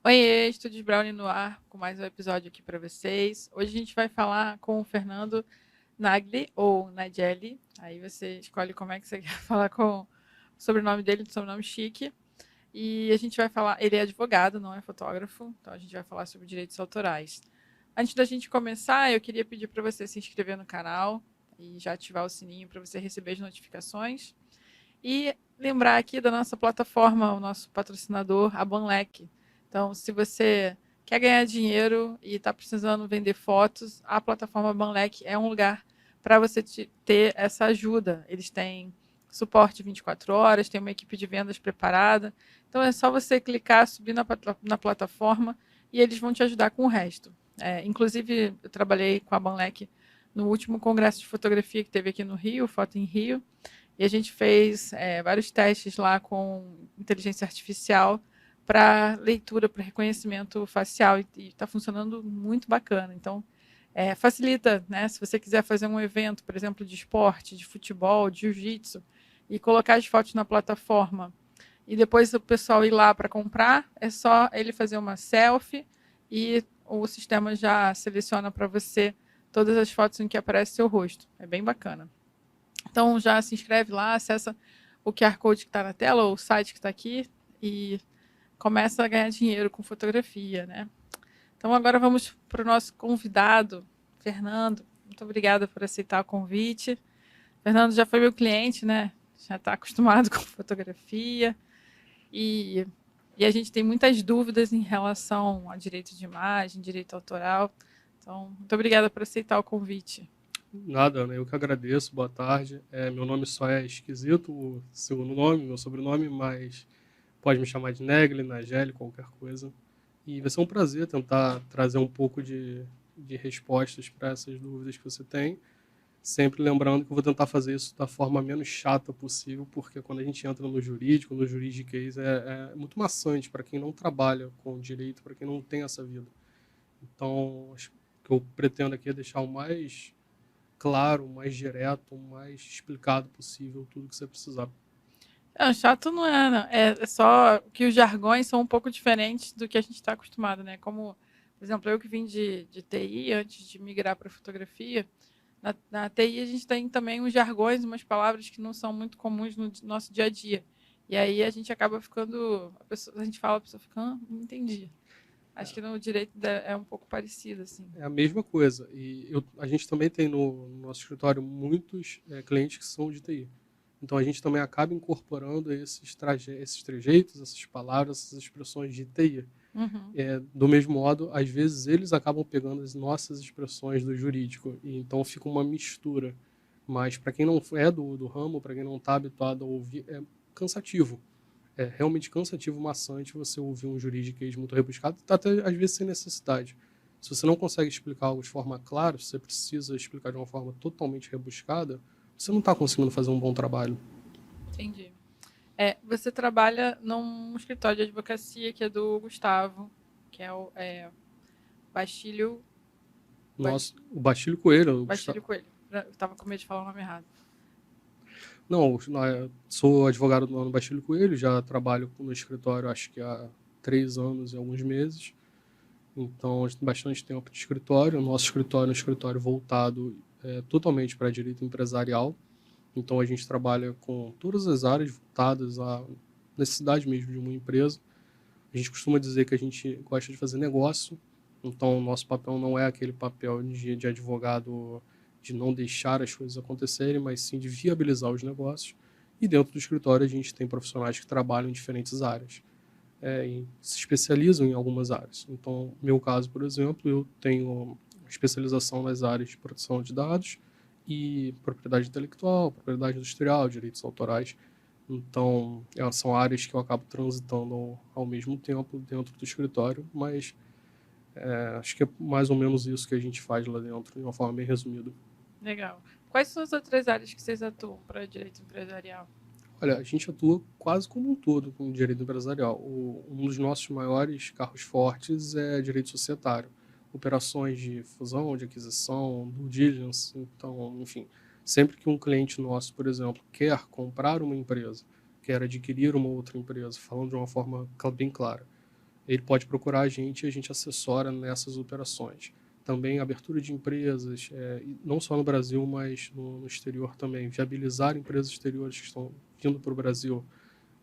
Oiê, Estúdios Brownie no ar, com mais um episódio aqui para vocês. Hoje a gente vai falar com o Fernando Nagli, ou Nagelli. Aí você escolhe como é que você quer falar com o sobrenome dele, sobrenome chique. E a gente vai falar, ele é advogado, não é fotógrafo, então a gente vai falar sobre direitos autorais. Antes da gente começar, eu queria pedir para você se inscrever no canal e já ativar o sininho para você receber as notificações. E lembrar aqui da nossa plataforma, o nosso patrocinador, a Banlec. Então, se você quer ganhar dinheiro e está precisando vender fotos, a plataforma Banlec é um lugar para você ter essa ajuda. Eles têm suporte 24 horas, tem uma equipe de vendas preparada. Então, é só você clicar, subir na plataforma e eles vão te ajudar com o resto. Inclusive, eu trabalhei com a Banlec no último congresso de fotografia que teve aqui no Rio, Foto em Rio, e a gente fez vários testes lá com inteligência artificial para leitura, para reconhecimento facial, e está funcionando muito bacana. Então, facilita, né? Se você quiser fazer um evento, por exemplo, de esporte, de futebol, de jiu-jitsu, e colocar as fotos na plataforma, e depois o pessoal ir lá para comprar, é só ele fazer uma selfie e o sistema já seleciona para você todas as fotos em que aparece seu rosto. É bem bacana. Então já se inscreve lá, acessa o QR Code que está na tela, ou o site que está aqui, e começa a ganhar dinheiro com fotografia, né? Então agora vamos para o nosso convidado, Fernando. Muito obrigada por aceitar o convite. Fernando já foi meu cliente, né? Já está acostumado com fotografia e, e a gente tem muitas dúvidas em relação a direito de imagem, direito autoral. Então, muito obrigada por aceitar o convite. Nada, né? Eu que agradeço, boa tarde. Meu nome só é esquisito, o segundo nome, meu sobrenome, mas pode me chamar de Negli, Nageli, qualquer coisa. E vai ser um prazer tentar trazer um pouco de respostas para essas dúvidas que você tem. Sempre lembrando que eu vou tentar fazer isso da forma menos chata possível, porque quando a gente entra no jurídico, no juridiquês, é muito maçante para quem não trabalha com direito, para quem não tem essa vida. Então, acho que eu pretendo aqui é deixar o mais claro, mais direto, mais explicado possível tudo que você precisar. Não, chato não é, não. É só que os jargões são um pouco diferentes do que a gente está acostumado, né? Como, por exemplo, eu que vim de TI antes de migrar para fotografia, na TI a gente tem também uns jargões, umas palavras que não são muito comuns no nosso dia a dia. E aí a gente acaba ficando. A gente fala, a pessoa fica, não entendi. Acho que no direito é um pouco parecido, assim. É a mesma coisa. E a gente também tem no nosso escritório muitos clientes que são de TI. Então a gente também acaba incorporando esses trejeitos, essas palavras, essas expressões de TI. Uhum. Do mesmo modo, às vezes eles acabam pegando as nossas expressões do jurídico. E então fica uma mistura. Mas para quem não é do ramo, para quem não está habituado a ouvir, é cansativo. É realmente cansativo, maçante você ouvir um juridiquês muito rebuscado, até às vezes sem necessidade. Se você não consegue explicar algo de forma clara, se você precisa explicar de uma forma totalmente rebuscada, você não está conseguindo fazer um bom trabalho. Entendi. Você trabalha num escritório de advocacia que é do Gustavo, que é o Bastilho. Nossa, o Bastílio Coelho, Bastilho Coelho. Eu estava com medo de falar o nome errado. não, sou advogado do Bastílio Coelho, já trabalho no escritório acho que há 3 anos e alguns meses. Então, bastante tempo de escritório. O nosso escritório é um escritório voltado totalmente para direito empresarial. Então, a gente trabalha com todas as áreas voltadas à necessidade mesmo de uma empresa. A gente costuma dizer que a gente gosta de fazer negócio. Então, o nosso papel não é aquele papel de advogado de não deixar as coisas acontecerem, mas sim de viabilizar os negócios. E dentro do escritório, a gente tem profissionais que trabalham em diferentes áreas e se especializam em algumas áreas. Então, no meu caso, por exemplo, eu tenho especialização nas áreas de proteção de dados e propriedade intelectual, propriedade industrial, direitos autorais. Então, são áreas que eu acabo transitando ao mesmo tempo dentro do escritório, mas acho que é mais ou menos isso que a gente faz lá dentro, de uma forma bem resumida. Legal. Quais são as outras áreas que vocês atuam para direito empresarial? Olha, a gente atua quase como um todo com o direito empresarial. Um dos nossos maiores carros fortes é direito societário. Operações de fusão, de aquisição, due diligence. Então, enfim, sempre que um cliente nosso, por exemplo, quer comprar uma empresa, quer adquirir uma outra empresa, falando de uma forma bem clara, ele pode procurar a gente e a gente assessora nessas operações. Também abertura de empresas, não só no Brasil, mas no exterior também. Viabilizar empresas exteriores que estão vindo para o Brasil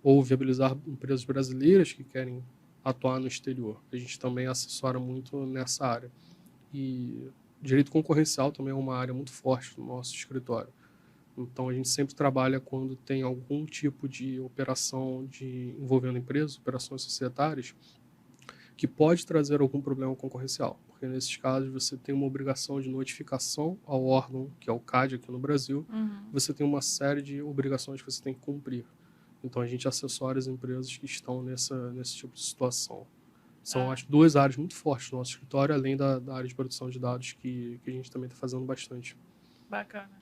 ou viabilizar empresas brasileiras que querem atuar no exterior. A gente também assessora muito nessa área. E direito concorrencial também é uma área muito forte no nosso escritório. Então, a gente sempre trabalha quando tem algum tipo de operação envolvendo empresas, operações societárias, que pode trazer algum problema concorrencial. Porque, nesses casos, você tem uma obrigação de notificação ao órgão, que é o CAD aqui no Brasil, você tem uma série de obrigações que você tem que cumprir. Então, a gente assessora as empresas que estão nesse tipo de situação. São, acho, duas áreas muito fortes do nosso escritório, além da área de produção de dados, que a gente também está fazendo bastante. Bacana.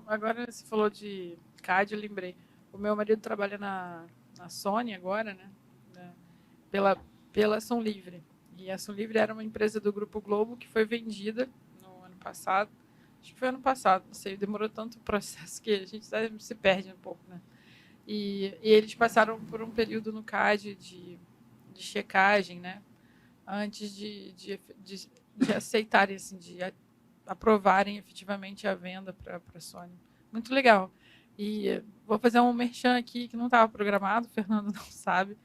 Agora você falou de CAD, eu lembrei. O meu marido trabalha na Sony agora, né? Pela Ação Livre. E a Ação Livre era uma empresa do Grupo Globo que foi vendida no ano passado. Acho que foi ano passado, não sei. Demorou tanto o processo que a gente se perde um pouco, né? E eles passaram por um período no CAD de checagem, né? Antes de aceitarem, assim, de aprovarem efetivamente a venda para a Sony. Muito legal. E vou fazer um merchan aqui que não estava programado, o Fernando não sabe.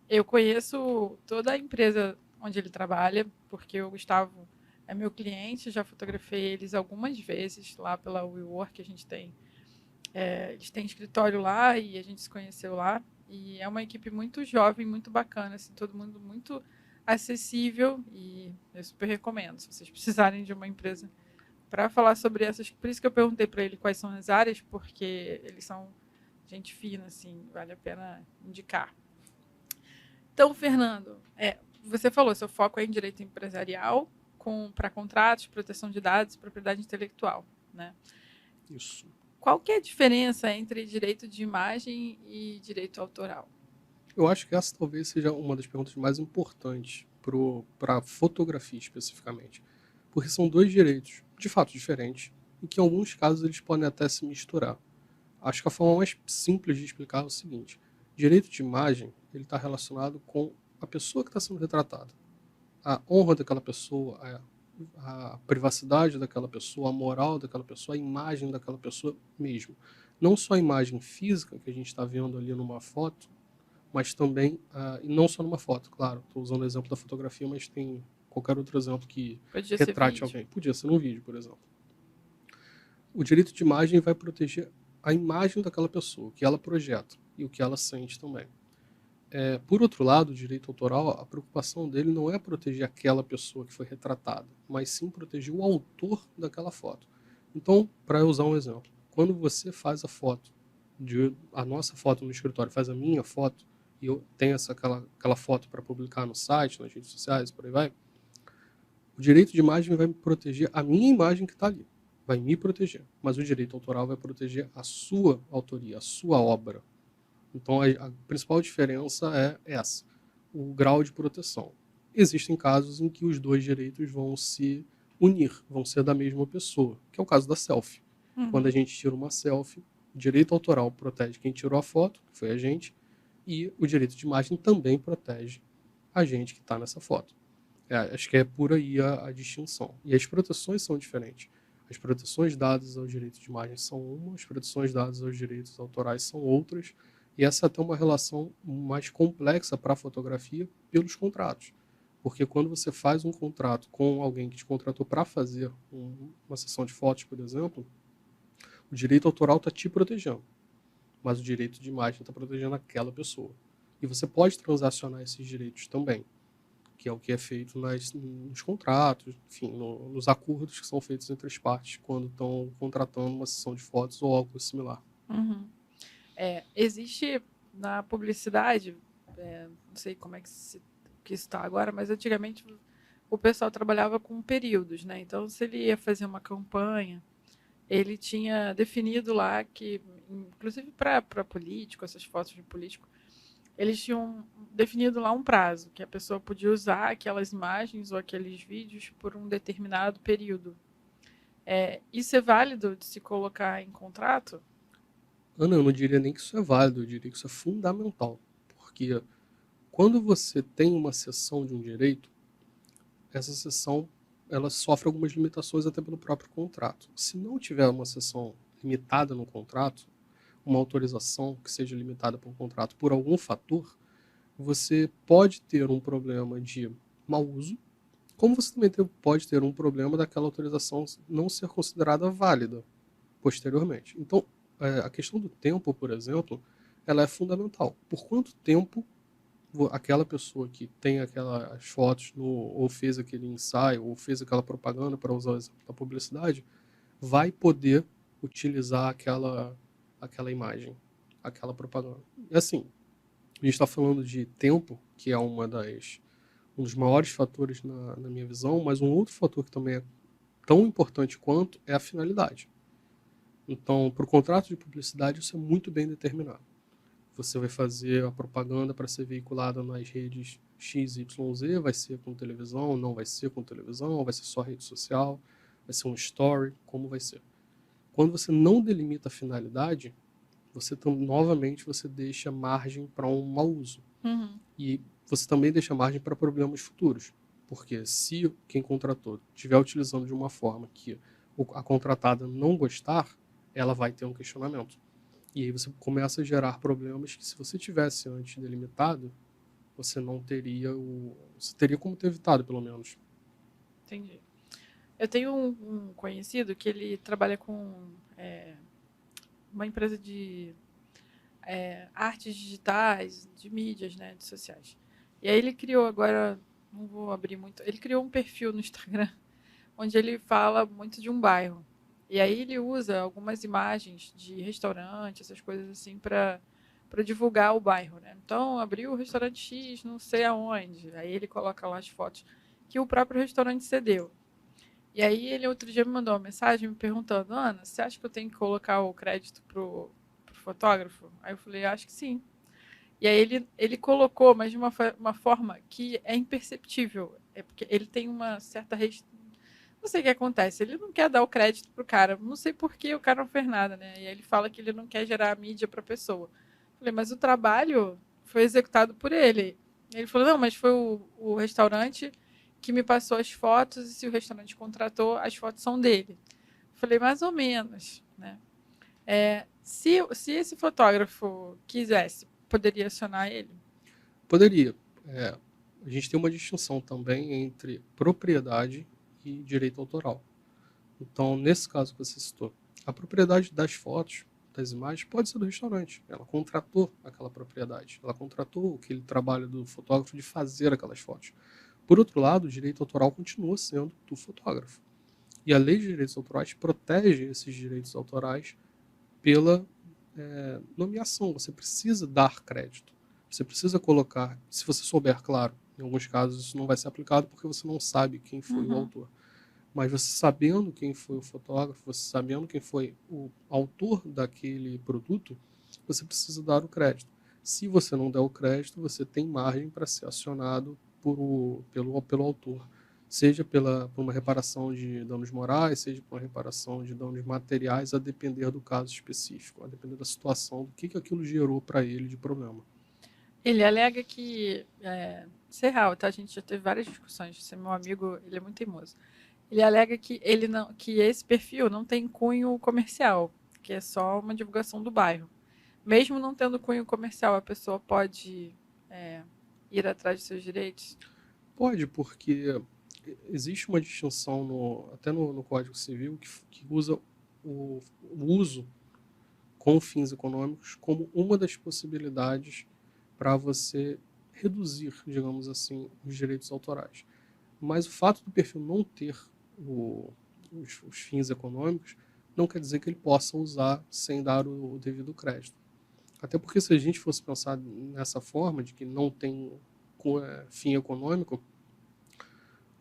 Eu conheço toda a empresa onde ele trabalha, porque o Gustavo é meu cliente, já fotografei eles algumas vezes lá pela WeWork, a gente tem. Eles têm escritório lá e a gente se conheceu lá. E é uma equipe muito jovem, muito bacana, assim, todo mundo muito acessível e eu super recomendo, se vocês precisarem de uma empresa para falar sobre essas. Por isso que eu perguntei para ele quais são as áreas, porque eles são gente fina, assim, vale a pena indicar. Então, Fernando, você falou, seu foco é em direito empresarial, para contratos, proteção de dados e propriedade intelectual, né? Isso. Qual que é a diferença entre direito de imagem e direito autoral? Eu acho que essa talvez seja uma das perguntas mais importantes para a fotografia especificamente. Porque são dois direitos, de fato, diferentes, e que em alguns casos eles podem até se misturar. Acho que a forma mais simples de explicar é o seguinte: direito de imagem ele está relacionado com a pessoa que está sendo retratada, a honra daquela pessoa, a privacidade daquela pessoa, a moral daquela pessoa, a imagem daquela pessoa mesmo. Não só a imagem física que a gente está vendo ali numa foto, mas também, e não só numa foto, claro. Estou usando o exemplo da fotografia, mas tem qualquer outro exemplo que Podia ser retrate vídeo. alguém. Podia ser num vídeo, por exemplo. O direito de imagem vai proteger a imagem daquela pessoa, o que ela projeta e o que ela sente também. Por outro lado, o direito autoral, a preocupação dele não é proteger aquela pessoa que foi retratada, mas sim proteger o autor daquela foto. Então, para usar um exemplo, quando você faz a nossa foto no escritório, faz a minha foto, e eu tenho aquela foto para publicar no site, nas redes sociais, por aí vai, o direito de imagem vai proteger a minha imagem que está ali, vai me proteger, mas o direito autoral vai proteger a sua autoria, a sua obra. Então, a principal diferença é essa, o grau de proteção. Existem casos em que os dois direitos vão se unir, vão ser da mesma pessoa, que é o caso da selfie. Quando a gente tira uma selfie, o direito autoral protege quem tirou a foto, que foi a gente, e o direito de imagem também protege a gente que está nessa foto. Acho que é por aí a distinção. E as proteções são diferentes. As proteções dadas ao direito de imagem são uma, as proteções dadas aos direitos autorais são outras, e essa é até uma relação mais complexa para a fotografia pelos contratos. Porque quando você faz um contrato com alguém que te contratou para fazer uma sessão de fotos, por exemplo, o direito autoral está te protegendo, mas o direito de imagem está protegendo aquela pessoa. E você pode transacionar esses direitos também, que é o que é feito nos contratos, enfim, nos acordos que são feitos entre as partes quando estão contratando uma sessão de fotos ou algo similar. Existe na publicidade, não sei como é que está agora, mas antigamente o pessoal trabalhava com períodos, né? Então, se ele ia fazer uma campanha, ele tinha definido lá que, inclusive para político, essas fotos de político, eles tinham definido lá um prazo, que a pessoa podia usar aquelas imagens ou aqueles vídeos por um determinado período. Isso é válido de se colocar em contrato? Ana, eu não diria nem que isso é válido, eu diria que isso é fundamental, porque Quando você tem uma cessão de um direito, essa cessão ela sofre algumas limitações até pelo próprio contrato. Se não tiver uma cessão limitada no contrato, uma autorização que seja limitada por um contrato por algum fator, você pode ter um problema de mau uso, como você também pode ter um problema daquela autorização não ser considerada válida posteriormente. Então, a questão do tempo, por exemplo, ela é fundamental. Por quanto tempo aquela pessoa que tem aquelas fotos ou fez aquele ensaio ou fez aquela propaganda, para usar o exemplo da publicidade, vai poder utilizar aquela imagem, aquela propaganda. E assim, a gente está falando de tempo, que é um dos maiores fatores na minha visão, mas um outro fator que também é tão importante quanto é a finalidade. Então, para o contrato de publicidade, isso é muito bem determinado. Você vai fazer a propaganda para ser veiculada nas redes X, Y, Z, vai ser com televisão, não vai ser com televisão, vai ser só rede social, vai ser um story, como vai ser. Quando você não delimita a finalidade, novamente você deixa margem para um mau uso. Uhum. E você também deixa margem para problemas futuros. Porque se quem contratou estiver utilizando de uma forma que a contratada não gostar, ela vai ter um questionamento. E aí você começa a gerar problemas que, se você tivesse antes delimitado, você não teria você teria como ter evitado, pelo menos. Entendi. Eu tenho um conhecido que ele trabalha com uma empresa de artes digitais, de mídias, né, de sociais. E aí ele criou agora, não vou abrir muito, ele criou um perfil no Instagram onde ele fala muito de um bairro. E aí ele usa algumas imagens de restaurante, essas coisas assim, para divulgar o bairro, né? Então, abriu o restaurante X, não sei aonde. Aí ele coloca lá as fotos que o próprio restaurante cedeu. E aí ele outro dia me mandou uma mensagem me perguntando: Ana, você acha que eu tenho que colocar o crédito pro fotógrafo? Aí eu falei: acho que sim. E aí ele colocou, mas de uma forma que é imperceptível. É porque ele tem uma certa não sei o que acontece. Ele não quer dar o crédito pro cara. Não sei por que o cara não fez nada, né? E aí ele fala que ele não quer gerar mídia pra pessoa. Falei, mas o trabalho foi executado por ele. Ele falou, não, mas foi o restaurante que me passou as fotos, e se o restaurante contratou, as fotos são dele. Falei, mais ou menos, né? Se esse fotógrafo quisesse, poderia acionar ele? Poderia. A gente tem uma distinção também entre propriedade e direito autoral. Então, nesse caso que você citou, a propriedade das fotos, das imagens, pode ser do restaurante. Ela contratou aquela propriedade. Ela contratou aquele trabalho do fotógrafo de fazer aquelas fotos. Por outro lado, o direito autoral continua sendo do fotógrafo. E a lei de direitos autorais protege esses direitos autorais pela nomeação. Você precisa dar crédito. Você precisa colocar, se você souber, claro, em alguns casos isso não vai ser aplicado porque você não sabe quem foi o autor. Mas você sabendo quem foi o fotógrafo, você sabendo quem foi o autor daquele produto, você precisa dar o crédito. Se você não der o crédito, você tem margem para ser acionado pelo autor. Seja por uma reparação de danos morais, seja por uma reparação de danos materiais, a depender do caso específico, a depender da situação, do que aquilo gerou para ele de problema. Ele alega que, isso é real, tá? A gente já teve várias discussões. Esse meu amigo, ele é muito teimoso. Ele alega que que esse perfil não tem cunho comercial, que é só uma divulgação do bairro. Mesmo não tendo cunho comercial, a pessoa pode ir atrás de seus direitos? Pode, porque existe uma distinção até no Código Civil que usa o uso com fins econômicos como uma das possibilidades para você reduzir, digamos assim, os direitos autorais. Mas o fato do perfil não ter os fins econômicos não quer dizer que ele possa usar sem dar o devido crédito. Até porque, se a gente fosse pensar nessa forma, de que não tem fim econômico,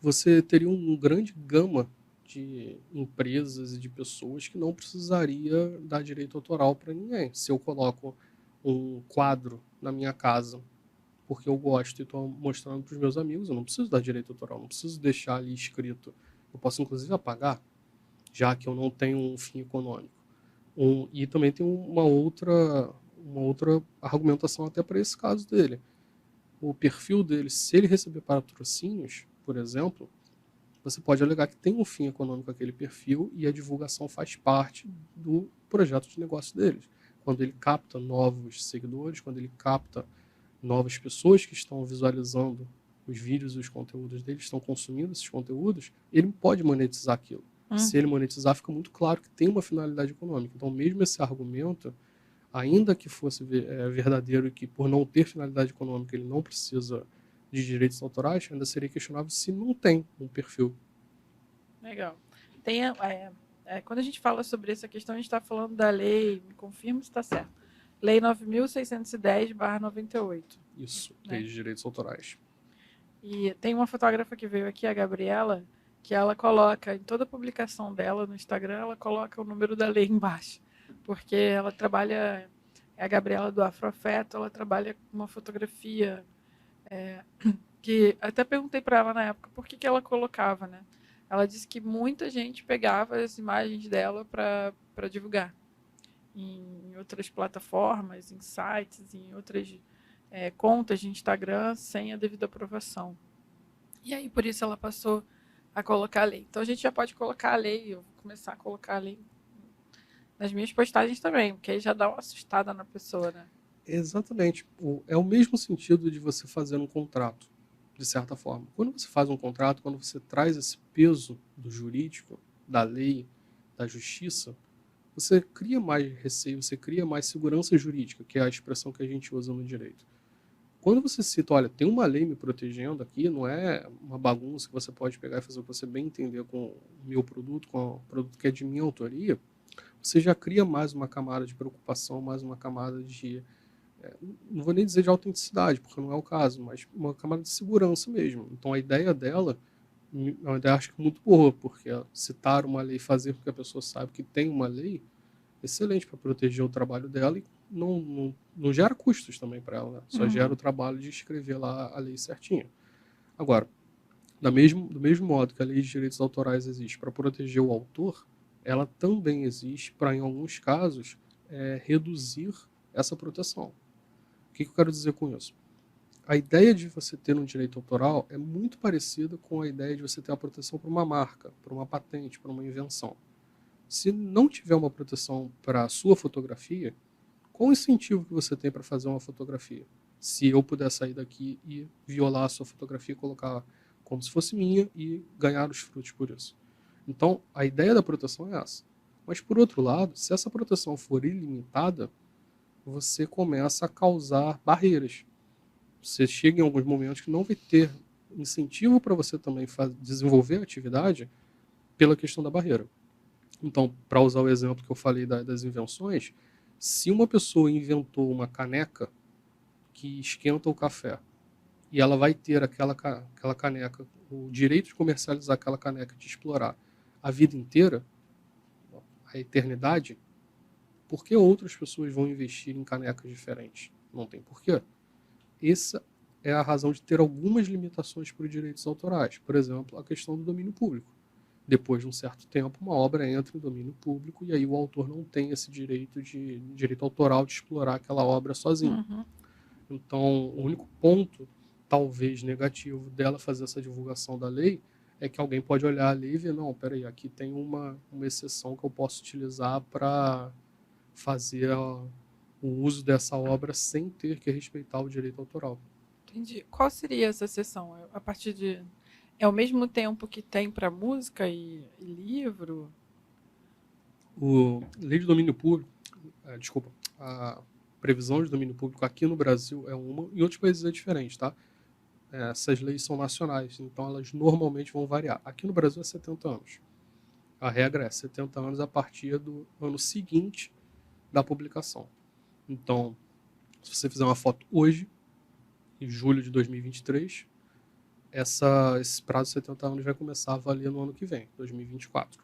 você teria um grande gama de empresas e de pessoas que não precisaria dar direito autoral para ninguém. Se eu coloco um quadro na minha casa porque eu gosto e estou mostrando para os meus amigos, eu não preciso dar direito autoral, não preciso deixar ali escrito. Eu posso, inclusive, apagar, já que eu não tenho um fim econômico. E também tem uma outra argumentação até para esse caso dele. o perfil dele, se ele receber patrocínios, por exemplo, você pode alegar que tem um fim econômico aquele perfil e a divulgação faz parte do projeto de negócio deles. Quando ele capta novos seguidores, quando ele capta novas pessoas que estão visualizando os vídeos e os conteúdos deles, estão consumindo esses conteúdos, ele pode monetizar aquilo. Se ele monetizar, fica muito claro que tem uma finalidade econômica. Então, mesmo esse argumento, ainda que fosse verdadeiro e que por não ter finalidade econômica ele não precisa de direitos autorais, ainda seria questionável se não tem um perfil. Legal. Quando a gente fala sobre essa questão, a gente está falando da lei, me confirma se está certo, Lei 9.610/98. Isso, né? lei de direitos autorais. E tem uma fotógrafa que veio aqui, a Gabriela, que ela coloca, em toda publicação dela no Instagram, ela coloca o número da lei embaixo. Porque ela trabalha, é a Gabriela do Afroafeto, ela trabalha com uma fotografia que até perguntei para ela na época por que ela colocava, né? Ela disse que muita gente pegava as imagens dela para divulgar em outras plataformas, em sites, em outras contas de Instagram sem a devida aprovação. E aí, por isso, ela passou a colocar a lei. Então, a gente já pode colocar a lei, eu vou começar a colocar a lei nas minhas postagens também, porque aí já dá uma assustada na pessoa, né? Exatamente. É o mesmo sentido de você fazer um contrato, de certa forma. Quando você faz um contrato, quando você traz esse peso do jurídico, da lei, da justiça, você cria mais receio, você cria mais segurança jurídica, que é a expressão que a gente usa no direito. Quando você cita, olha, tem uma lei me protegendo aqui, não é uma bagunça que você pode pegar e fazer o que você bem entender com o meu produto, com o produto que é de minha autoria, você já cria mais uma camada de preocupação, mais uma camada de, não vou nem dizer de autenticidade, porque não é o caso, mas uma camada de segurança mesmo. Então a ideia dela é uma ideia, acho que muito boa, porque citar uma lei, fazer com que a pessoa saiba que tem uma lei, excelente para proteger o trabalho dela e não gera custos também para ela, né? Só gera o trabalho de escrever lá a lei certinha. Agora, do mesmo modo que a lei de direitos autorais existe para proteger o autor, ela também existe para, em alguns casos, reduzir essa proteção. O que eu quero dizer com isso? A ideia de você ter um direito autoral é muito parecida com a ideia de você ter a proteção para uma marca, para uma patente, para uma invenção. Se não tiver uma proteção para a sua fotografia, qual o incentivo que você tem para fazer uma fotografia? Se eu puder sair daqui e violar a sua fotografia e colocar como se fosse minha e ganhar os frutos por isso. Então, a ideia da proteção é essa. Mas, por outro lado, se essa proteção for ilimitada, você começa a causar barreiras. Você chega em alguns momentos que não vai ter incentivo para você também desenvolver a atividade pela questão da barreira. Então, para usar o exemplo que eu falei das invenções, se uma pessoa inventou uma caneca que esquenta o café e ela vai ter aquela caneca, o direito de comercializar aquela caneca, de explorar a vida inteira, a eternidade, por que outras pessoas vão investir em canecas diferentes? Não tem porquê. Essa é a razão de ter algumas limitações para os direitos autorais. Por exemplo, a questão do domínio público. Depois de um certo tempo, uma obra entra em domínio público e aí o autor não tem esse direito autoral de explorar aquela obra sozinho. Então, o único ponto, talvez negativo, dela fazer essa divulgação da lei é que alguém pode olhar a lei e ver, não, peraí, aqui tem uma exceção que eu posso utilizar para fazer o uso dessa obra sem ter que respeitar o direito autoral. Entendi. Qual seria essa exceção? A partir de... É o mesmo tempo que tem para música e livro? Lei de domínio público, desculpa, a previsão de domínio público aqui no Brasil é uma, em outros países é diferente, tá? Essas leis são nacionais, então elas normalmente vão variar. Aqui no Brasil é 70 anos. A regra é 70 anos a partir do ano seguinte da publicação. Então, se você fizer uma foto hoje, em julho de 2023, esse prazo de 70 anos vai começar a valer no ano que vem, 2024.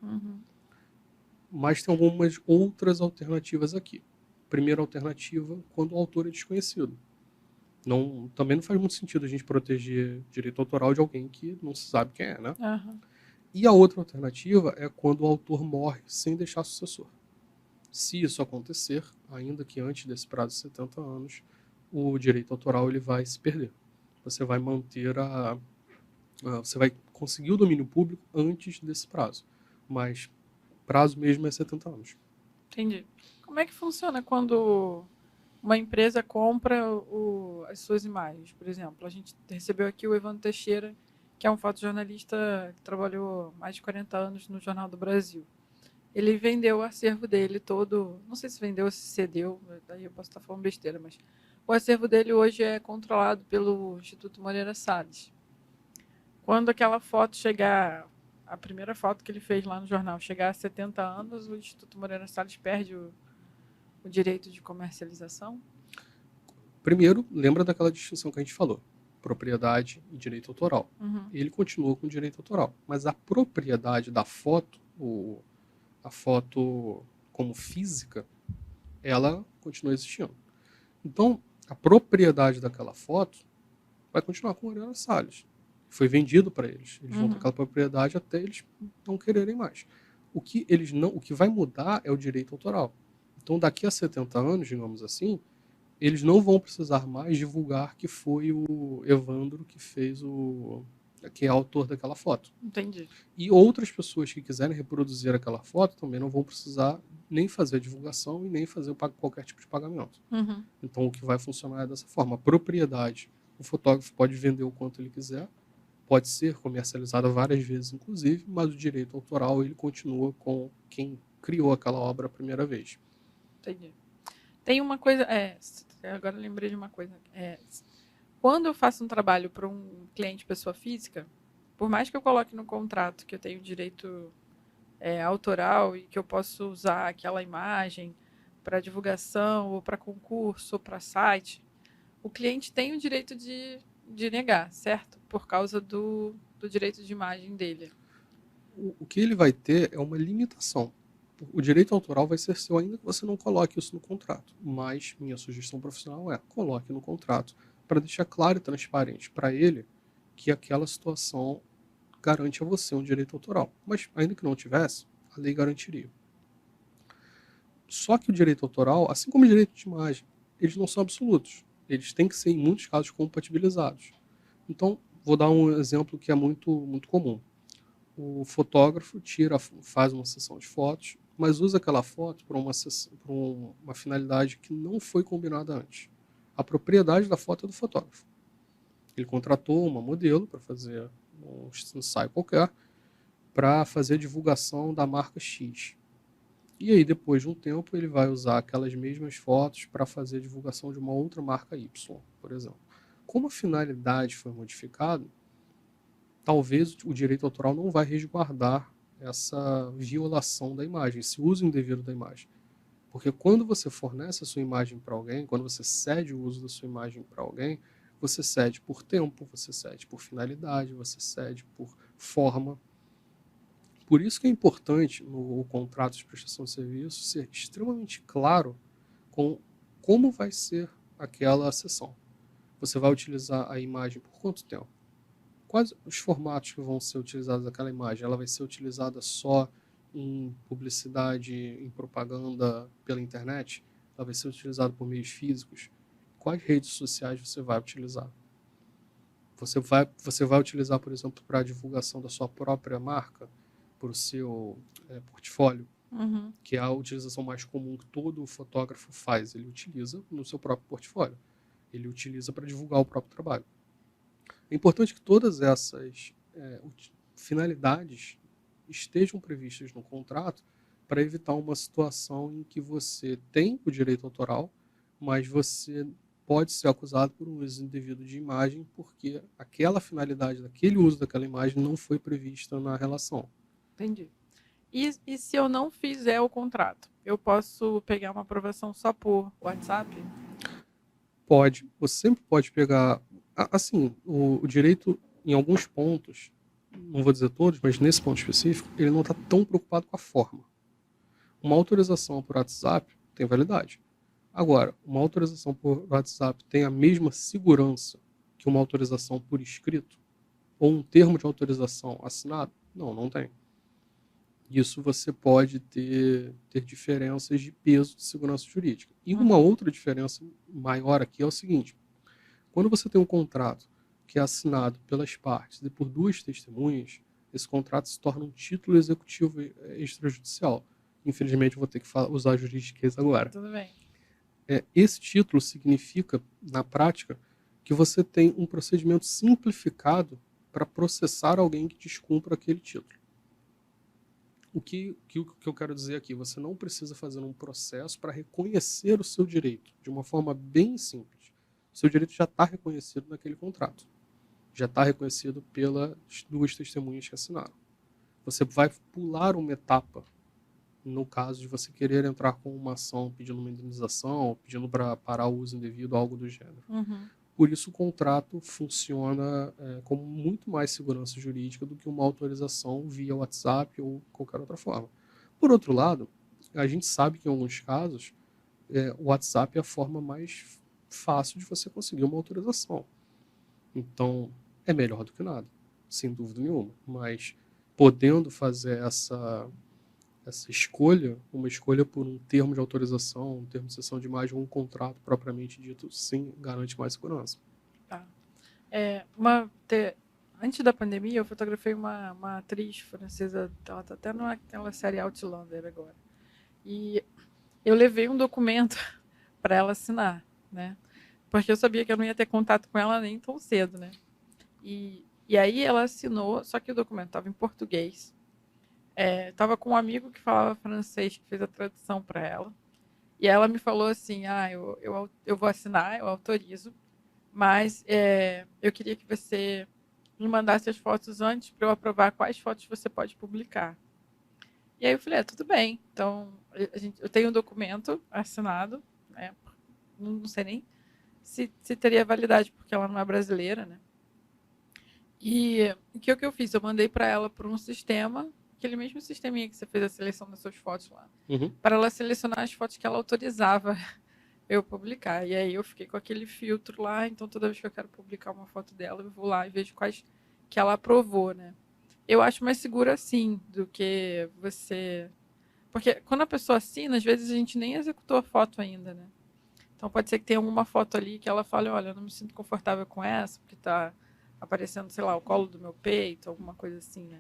Mas tem algumas outras alternativas aqui. Primeira alternativa, quando o autor é desconhecido. Também não faz muito sentido a gente proteger direito autoral de alguém que não se sabe quem é, né? E a outra alternativa é quando o autor morre sem deixar sucessor. Se isso acontecer, ainda que antes desse prazo de 70 anos, o direito autoral ele vai se perder. você vai manter você vai conseguir o domínio público antes desse prazo. Mas prazo mesmo é 70 anos. Entendi. Como é que funciona quando uma empresa compra as suas imagens? Por exemplo, a gente recebeu aqui o Evandro Teixeira, que é um fotojornalista que trabalhou mais de 40 anos no Jornal do Brasil. Ele vendeu o acervo dele todo, não sei se vendeu ou se cedeu, daí eu posso estar falando besteira, mas o acervo dele hoje é controlado pelo Instituto Moreira Salles. Quando aquela foto chegar, a primeira foto que ele fez lá no jornal, chegar a 70 anos, o Instituto Moreira Salles perde o direito de comercialização? Primeiro, lembra daquela distinção que a gente falou, propriedade e direito autoral. Uhum. Ele continua com direito autoral, mas a propriedade da foto, a foto como física, ela continua existindo. Então, a propriedade daquela foto vai continuar com o Moreira Salles. Foi vendido para eles. Eles vão ter aquela propriedade até eles não quererem mais. O que vai mudar é o direito autoral. Então, daqui a 70 anos, digamos assim, eles não vão precisar mais divulgar que foi o Evandro que é autor daquela foto. Entendi. E outras pessoas que quiserem reproduzir aquela foto também não vão precisar nem fazer a divulgação e nem fazer qualquer tipo de pagamento. Uhum. Então, o que vai funcionar é dessa forma. A propriedade, o fotógrafo pode vender o quanto ele quiser, pode ser comercializada várias vezes, inclusive, mas o direito autoral ele continua com quem criou aquela obra a primeira vez. Entendi. Tem uma coisa, agora eu lembrei de uma coisa. Quando eu faço um trabalho para um cliente pessoa física, por mais que eu coloque no contrato que eu tenho direito autoral e que eu posso usar aquela imagem para divulgação, ou para concurso, ou para site, o cliente tem o direito de negar, certo? Por causa do direito de imagem dele. O que ele vai ter é uma limitação. O direito autoral vai ser seu ainda que você não coloque isso no contrato. Mas minha sugestão profissional é coloque no contrato para deixar claro e transparente para ele que aquela situação garante a você um direito autoral. Mas ainda que não tivesse, a lei garantiria. Só que o direito autoral, assim como o direito de imagem, eles não são absolutos. Eles têm que ser, em muitos casos, compatibilizados. Então, vou dar um exemplo que é muito, muito comum. O fotógrafo faz uma sessão de fotos, mas usa aquela foto para uma finalidade que não foi combinada antes. A propriedade da foto é do fotógrafo. Ele contratou uma modelo para fazer um ensaio qualquer, para fazer a divulgação da marca X. E aí, depois de um tempo, ele vai usar aquelas mesmas fotos para fazer a divulgação de uma outra marca Y, por exemplo. Como a finalidade foi modificada, talvez o direito autoral não vai resguardar essa violação da imagem, esse uso indevido da imagem. Porque quando você fornece a sua imagem para alguém, quando você cede o uso da sua imagem para alguém, você cede por tempo, você cede por finalidade, você cede por forma. Por isso que é importante no contrato de prestação de serviço ser extremamente claro com como vai ser aquela sessão. Você vai utilizar a imagem por quanto tempo? Quais os formatos que vão ser utilizados naquela imagem? Ela vai ser utilizada só em publicidade, em propaganda pela internet? Ela vai ser utilizada por meios físicos? Quais redes sociais você vai utilizar? Você vai utilizar, por exemplo, para a divulgação da sua própria marca, para o seu portfólio, que é a utilização mais comum que todo fotógrafo faz. Ele utiliza no seu próprio portfólio. Ele utiliza para divulgar o próprio trabalho. É importante que todas essas finalidades estejam previstas no contrato para evitar uma situação em que você tem o direito autoral, mas você pode ser acusado por um uso indevido de imagem porque aquela finalidade daquele uso daquela imagem não foi prevista na relação. Entendi. E se eu não fizer o contrato, eu posso pegar uma aprovação só por WhatsApp? Pode. Você sempre pode pegar... Assim, o direito, em alguns pontos, não vou dizer todos, mas nesse ponto específico, ele não está tão preocupado com a forma. Uma autorização por WhatsApp tem validade. Agora, uma autorização por WhatsApp tem a mesma segurança que uma autorização por escrito? Ou um termo de autorização assinado? Não, não tem. Isso você pode ter diferenças de peso de segurança jurídica. E uma outra diferença maior aqui é o seguinte: quando você tem um contrato que é assinado pelas partes e por duas testemunhas, esse contrato se torna um título executivo extrajudicial. Infelizmente, eu vou ter que usar juridiquês agora. Tudo bem. Esse título significa, na prática, que você tem um procedimento simplificado para processar alguém que descumpra aquele título. O que eu quero dizer aqui? Você não precisa fazer um processo para reconhecer o seu direito, de uma forma bem simples. O seu direito já está reconhecido naquele contrato. Já está reconhecido pelas duas testemunhas que assinaram. Você vai pular uma etapa, no caso de você querer entrar com uma ação pedindo uma indenização, pedindo para parar o uso indevido, algo do gênero. Uhum. Por isso o contrato funciona com muito mais segurança jurídica do que uma autorização via WhatsApp ou qualquer outra forma. Por outro lado, a gente sabe que em alguns casos o WhatsApp é a forma mais fácil de você conseguir uma autorização. Então, é melhor do que nada, sem dúvida nenhuma. Mas podendo fazer essa escolha, uma escolha por um termo de autorização, um termo de cessão de imagem ou um contrato propriamente dito, sim, garante mais segurança. Tá. Antes da pandemia, eu fotografei uma atriz francesa, ela está até naquela série Outlander agora. E eu levei um documento para ela assinar, né? Porque eu sabia que eu não ia ter contato com ela nem tão cedo, né? E aí ela assinou, só que o documento estava em português. Estava com um amigo que falava francês, que fez a tradução para ela. E ela me falou assim, eu vou assinar, eu autorizo, mas eu queria que você me mandasse as fotos antes para eu aprovar quais fotos você pode publicar. E aí eu falei, tudo bem. Então, eu tenho um documento assinado, né? Não sei nem se teria validade, porque ela não é brasileira, né? E o que eu fiz? Eu mandei para ela por um sistema, aquele mesmo sisteminha que você fez a seleção das suas fotos lá, para ela selecionar as fotos que ela autorizava eu publicar. E aí eu fiquei com aquele filtro lá, então toda vez que eu quero publicar uma foto dela, eu vou lá e vejo quais que ela aprovou, né? Eu acho mais seguro assim do que você... Porque quando a pessoa assina, às vezes a gente nem executou a foto ainda, né? Então pode ser que tenha alguma foto ali que ela fale, olha, eu não me sinto confortável com essa, porque tá aparecendo, sei lá, o colo do meu peito, alguma coisa assim, né?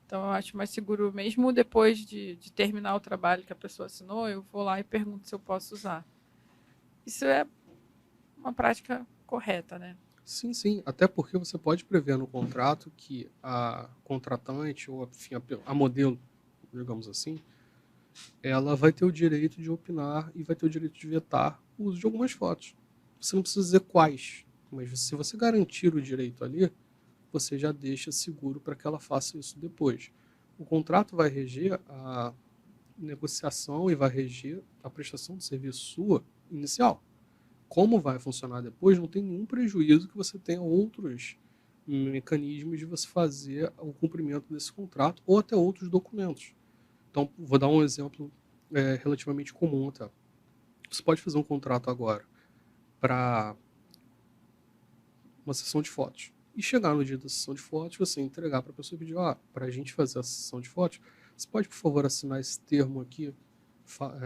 Então eu acho mais seguro, mesmo depois de terminar o trabalho que a pessoa assinou, eu vou lá e pergunto se eu posso usar. Isso é uma prática correta, né? Sim, sim. Até porque você pode prever no contrato que a contratante, ou enfim, a modelo, digamos assim, ela vai ter o direito de opinar e vai ter o direito de vetar o uso de algumas fotos. Você não precisa dizer quais, mas se você garantir o direito ali, você já deixa seguro para que ela faça isso depois. O contrato vai reger a negociação e vai reger a prestação de serviço sua inicial. Como vai funcionar depois, não tem nenhum prejuízo que você tenha outros mecanismos de você fazer o cumprimento desse contrato ou até outros documentos. Então, vou dar um exemplo relativamente comum. Tá? Você pode fazer um contrato agora para uma sessão de fotos. E chegar no dia da sessão de fotos, você entregar para a pessoa e pedir, para a gente fazer a sessão de fotos, você pode, por favor, assinar esse termo aqui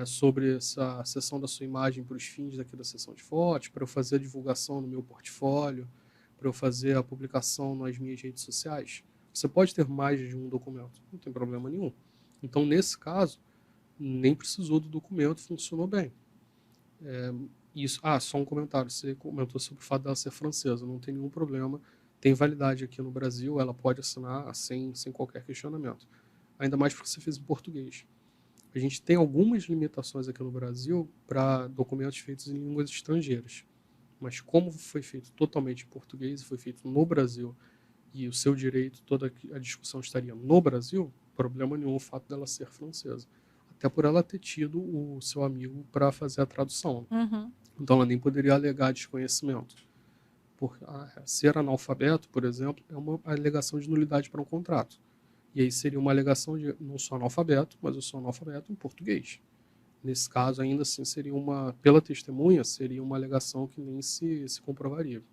sobre essa sessão da sua imagem para os fins daqui da sessão de fotos, para eu fazer a divulgação no meu portfólio, para eu fazer a publicação nas minhas redes sociais. Você pode ter mais de um documento, não tem problema nenhum. Então, nesse caso, nem precisou do documento, funcionou bem. Isso. Só um comentário. Você comentou sobre o fato dela ser francesa. Não tem nenhum problema. Tem validade aqui no Brasil. Ela pode assinar sem qualquer questionamento. Ainda mais porque você fez em português. A gente tem algumas limitações aqui no Brasil para documentos feitos em línguas estrangeiras. Mas como foi feito totalmente em português e foi feito no Brasil e o seu direito, toda a discussão estaria no Brasil, problema nenhum o fato dela ser francesa. Até por ela ter tido o seu amigo para fazer a tradução. Uhum. Então ela nem poderia alegar desconhecimento. Por ser analfabeto, por exemplo, é uma alegação de nulidade para um contrato. E aí seria uma alegação de não sou analfabeto, mas eu sou analfabeto em português. Nesse caso, ainda assim, seria pela testemunha, seria uma alegação que nem se comprovaria.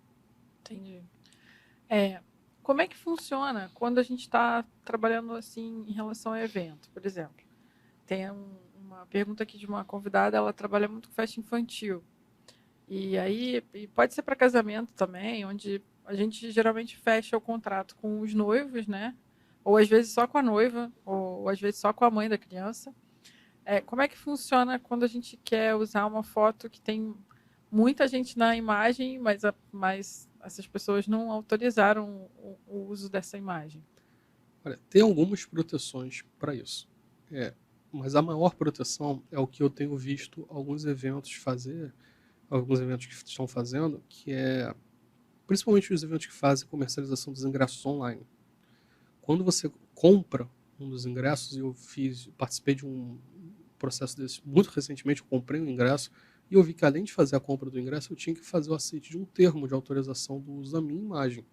Entendi. Como é que funciona quando a gente está trabalhando assim em relação a evento, por exemplo? Tem uma pergunta aqui de uma convidada, ela trabalha muito com festa infantil. E aí pode ser para casamento também, onde a gente geralmente fecha o contrato com os noivos, né? Ou às vezes só com a noiva, ou às vezes só com a mãe da criança. Como é que funciona quando a gente quer usar uma foto que tem muita gente na imagem, mas essas pessoas não autorizaram o uso dessa imagem? Olha, tem algumas proteções para isso. É, mas a maior proteção é o que eu tenho visto alguns eventos fazer, alguns eventos que estão fazendo, que é principalmente os eventos que fazem comercialização dos ingressos online. Quando você compra um dos ingressos, participei de um processo desse muito recentemente, eu comprei um ingresso e eu vi que além de fazer a compra do ingresso, eu tinha que fazer o aceite de um termo de autorização do uso da minha imagem.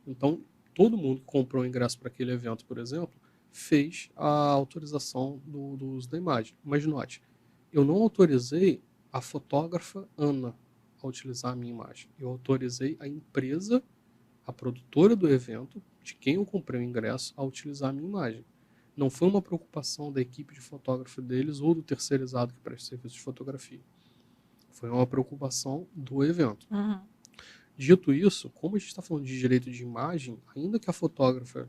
Então, todo mundo que comprou o ingresso para aquele evento, por exemplo, fez a autorização do uso da imagem. Mas note, eu não autorizei a fotógrafa Ana a utilizar a minha imagem. Eu autorizei a empresa, a produtora do evento, de quem eu comprei o ingresso, a utilizar a minha imagem. Não foi uma preocupação da equipe de fotógrafo deles ou do terceirizado que presta serviço de fotografia. Foi uma preocupação do evento. Uhum. Dito isso, como a gente está falando de direito de imagem, ainda que a fotógrafa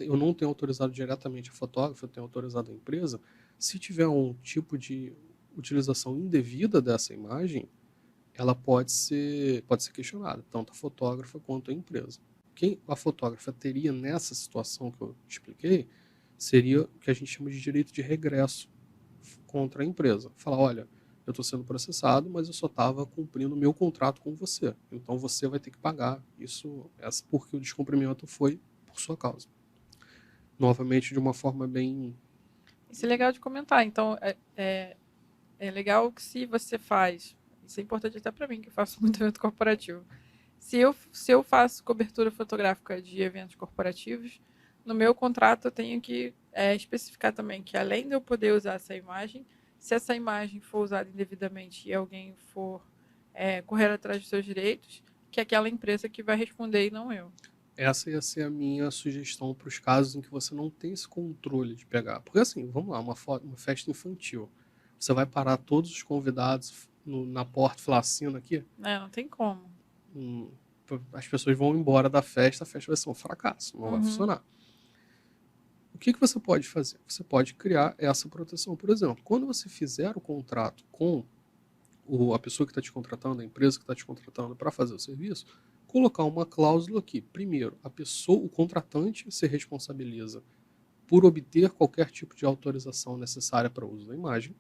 eu não tenha autorizado diretamente a fotógrafa, eu tenho autorizado a empresa, se tiver um tipo de utilização indevida dessa imagem, ela pode ser questionada, tanto a fotógrafa quanto a empresa. Quem a fotógrafa teria nessa situação que eu expliquei seria o que a gente chama de direito de regresso contra a empresa. Falar, olha, eu estou sendo processado, mas eu só estava cumprindo o meu contrato com você. Então você vai ter que pagar isso, porque o descumprimento foi por sua causa. Novamente, de uma forma bem... Isso é legal de comentar. Então, é legal que se você faz, isso é importante até para mim, que eu faço muito evento corporativo. Se eu faço cobertura fotográfica de eventos corporativos, no meu contrato eu tenho que especificar também que, além de eu poder usar essa imagem, se essa imagem for usada indevidamente e alguém for correr atrás dos seus direitos, que é aquela empresa que vai responder e não eu. Essa ia ser a minha sugestão para os casos em que você não tem esse controle de pegar. Porque assim, vamos lá, uma festa infantil. Você vai parar todos os convidados na porta e falar, assina aqui? Não tem como. As pessoas vão embora da festa, a festa vai ser um fracasso, não vai funcionar. O que você pode fazer? Você pode criar essa proteção. Por exemplo, quando você fizer o contrato com a pessoa que está te contratando, a empresa que está te contratando para fazer o serviço, colocar uma cláusula aqui. Primeiro, o contratante se responsabiliza por obter qualquer tipo de autorização necessária para o uso da imagem.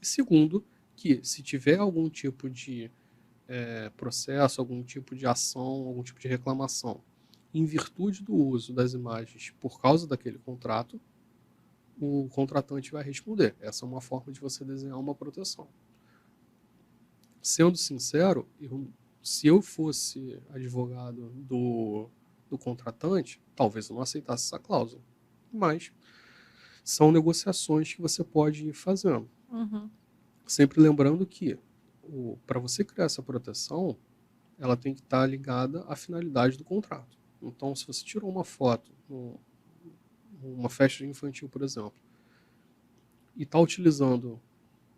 E segundo, que se tiver algum tipo de processo, algum tipo de ação, algum tipo de reclamação, em virtude do uso das imagens por causa daquele contrato, o contratante vai responder. Essa é uma forma de você desenhar uma proteção. Sendo sincero, se eu fosse advogado do contratante, talvez eu não aceitasse essa cláusula. Mas são negociações que você pode ir fazendo. Sempre lembrando que para você criar essa proteção, ela tem que estar ligada à finalidade do contrato. Então, se você tirou uma foto numa festa infantil, por exemplo, e está utilizando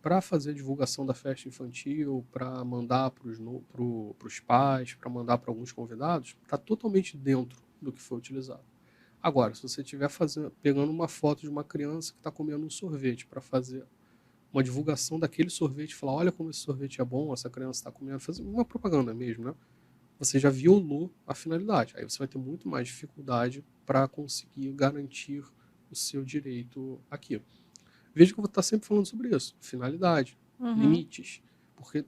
para fazer a divulgação da festa infantil, para mandar para os pais, para mandar para alguns convidados, está totalmente dentro do que foi utilizado. Agora, se você estiver pegando uma foto de uma criança que está comendo um sorvete para fazer uma divulgação daquele sorvete, falar, olha como esse sorvete é bom, essa criança está comendo, fazer uma propaganda mesmo, né? Você já violou a finalidade. Aí você vai ter muito mais dificuldade para conseguir garantir o seu direito aqui. Veja que eu vou estar sempre falando sobre isso. Finalidade, limites. Porque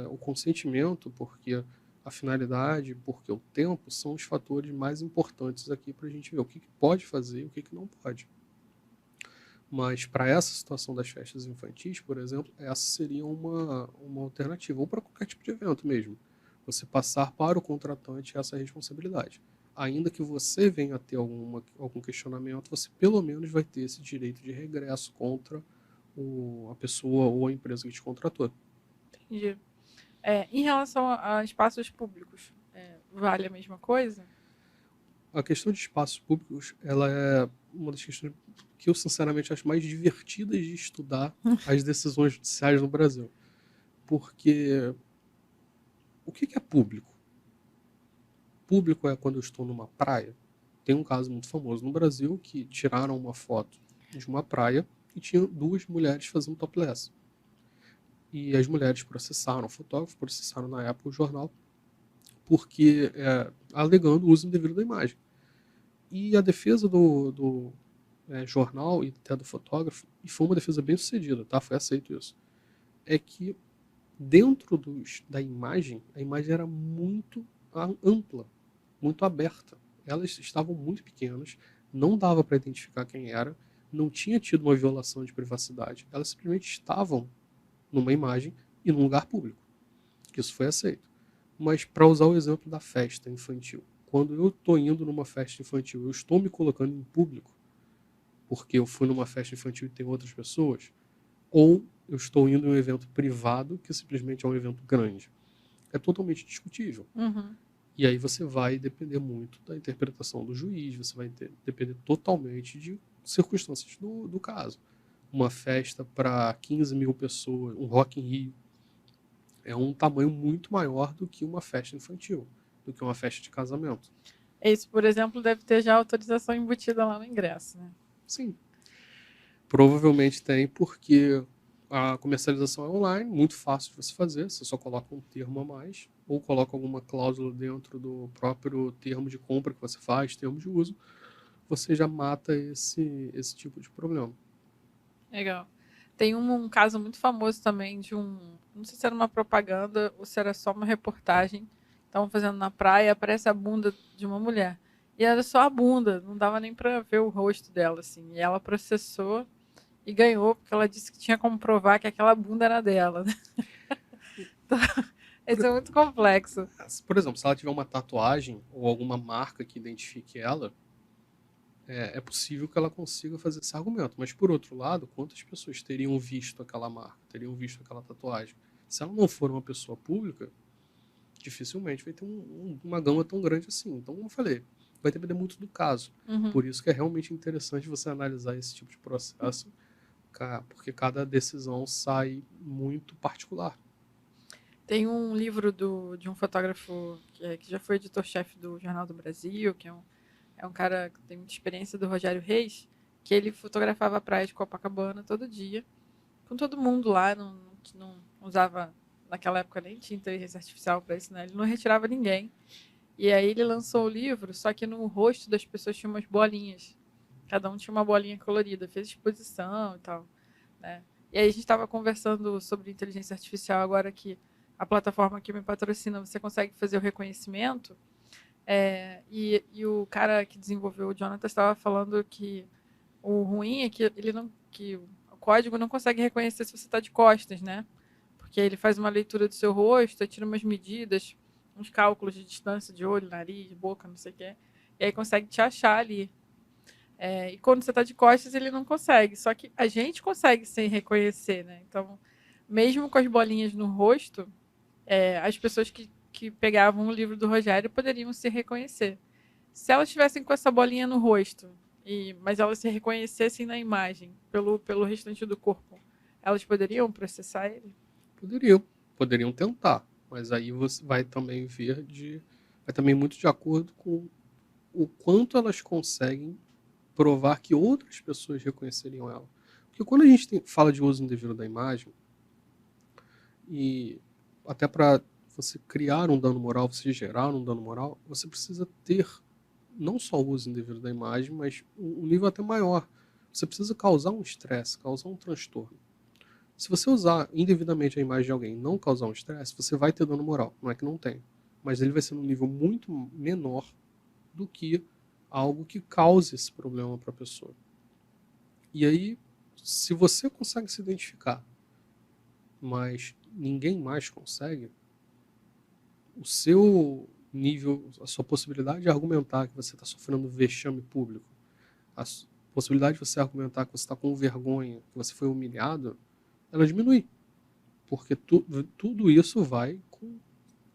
o consentimento, porque a finalidade, porque o tempo são os fatores mais importantes aqui para a gente ver o que pode fazer e o que não pode. Mas para essa situação das festas infantis, por exemplo, essa seria uma alternativa. Ou para qualquer tipo de evento mesmo. Você passar para o contratante essa responsabilidade. Ainda que você venha a ter algum questionamento, você pelo menos vai ter esse direito de regresso contra a pessoa ou a empresa que te contratou. Entendi. Em relação a espaços públicos, vale a mesma coisa? A questão de espaços públicos, ela é uma das questões que eu sinceramente acho mais divertidas de estudar as decisões judiciais no Brasil. Porque o que é público? público é quando eu estou numa praia. Tem um caso muito famoso no Brasil que tiraram uma foto de uma praia e tinha 2 mulheres fazendo topless. E as mulheres processaram o fotógrafo, processaram na época o jornal, porque alegando o uso indevido da imagem. E a defesa do jornal e até do fotógrafo, e foi uma defesa bem sucedida, tá? Foi aceito isso, é que dentro da imagem, a imagem era muito ampla, muito aberta. Elas estavam muito pequenas, não dava para identificar quem era, não tinha tido uma violação de privacidade. Elas simplesmente estavam numa imagem e num lugar público. Isso foi aceito. Mas para usar o exemplo da festa infantil, quando eu estou indo numa festa infantil, eu estou me colocando em público porque eu fui numa festa infantil e tem outras pessoas, ou eu estou indo em um evento privado que simplesmente é um evento grande. É totalmente discutível. Uhum. E aí você vai depender muito da interpretação do juiz, você vai depender totalmente de circunstâncias do caso. Uma festa para 15 mil pessoas, um Rock in Rio, é um tamanho muito maior do que uma festa infantil, do que uma festa de casamento. Esse, por exemplo, deve ter já autorização embutida lá no ingresso, né? Sim. Provavelmente tem, porque a comercialização é online, muito fácil de você fazer, você só coloca um termo a mais, ou coloca alguma cláusula dentro do próprio termo de compra que você faz, termo de uso, você já mata esse tipo de problema. Legal. Tem um caso muito famoso também de não sei se era uma propaganda ou se era só uma reportagem. Estavam fazendo na praia, aparece a bunda de uma mulher. E era só a bunda, não dava nem para ver o rosto dela, assim. E ela processou e ganhou, porque ela disse que tinha como provar que aquela bunda era dela. Então, isso é muito complexo. Por exemplo, se ela tiver uma tatuagem ou alguma marca que identifique ela, é possível que ela consiga fazer esse argumento. Mas, por outro lado, quantas pessoas teriam visto aquela marca, teriam visto aquela tatuagem? Se ela não for uma pessoa pública, dificilmente vai ter uma gama tão grande assim. Então, como eu falei, vai depender muito do caso. Uhum. Por isso que é realmente interessante você analisar esse tipo de processo, porque cada decisão sai muito particular. Tem um livro de um fotógrafo que já foi editor-chefe do Jornal do Brasil, que é um cara que tem muita experiência, do Rogério Reis, que ele fotografava a praia de Copacabana todo dia, com todo mundo lá, não usava, naquela época nem tinha inteligência artificial para isso, né? Ele não retirava ninguém. E aí ele lançou o livro, só que no rosto das pessoas tinha umas bolinhas. Cada um tinha uma bolinha colorida, fez exposição e tal, né? E aí a gente estava conversando sobre inteligência artificial agora que a plataforma que me patrocina, você consegue fazer o reconhecimento. E o cara que desenvolveu, o Jonathan, estava falando que o ruim é que que o código não consegue reconhecer se você está de costas, né? Porque ele faz uma leitura do seu rosto, tira umas medidas, uns cálculos de distância de olho, nariz, boca, não sei o quê, e aí consegue te achar ali. E quando você está de costas, ele não consegue. Só que a gente consegue sem reconhecer, né? Então, mesmo com as bolinhas no rosto, as pessoas que pegavam o livro do Rogério poderiam se reconhecer. Se elas estivessem com essa bolinha no rosto, mas elas se reconhecessem na imagem, pelo restante do corpo, elas poderiam processar ele? Poderiam tentar, mas aí você vai também vai também muito de acordo com o quanto elas conseguem provar que outras pessoas reconheceriam ela. Porque quando a gente fala de uso indevido da imagem, e até para você criar um dano moral, você gerar um dano moral, você precisa ter não só o uso indevido da imagem, mas um nível até maior. Você precisa causar um estresse, causar um transtorno. Se você usar indevidamente a imagem de alguém e não causar um estresse, você vai ter dano moral. Não é que não tem. Mas ele vai ser num nível muito menor do que algo que cause esse problema para a pessoa. E aí, se você consegue se identificar, mas ninguém mais consegue, o seu nível, a sua possibilidade de argumentar que você está sofrendo vexame público, a possibilidade de você argumentar que você está com vergonha, que você foi humilhado, ela diminui. Porque tudo isso vai com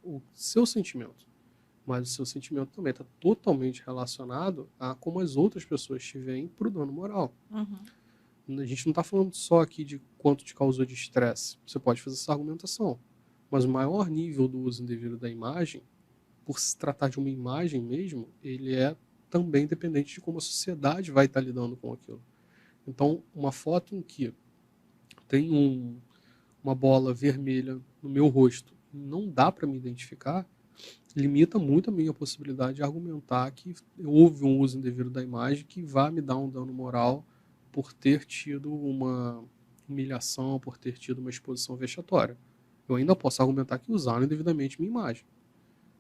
o seu sentimento. Mas o seu sentimento também está totalmente relacionado a como as outras pessoas te veem para o dano moral. Uhum. A gente não está falando só aqui de quanto te causou de estresse. Você pode fazer essa argumentação. Mas o maior nível do uso indevido da imagem por se tratar de uma imagem mesmo, ele é também dependente de como a sociedade vai estar lidando com aquilo. Então, uma foto em que tem uma bola vermelha no meu rosto, não dá para me identificar, limita muito a minha possibilidade de argumentar que houve um uso indevido da imagem que vai me dar um dano moral por ter tido uma humilhação, por ter tido uma exposição vexatória. Eu ainda posso argumentar que usaram indevidamente minha imagem.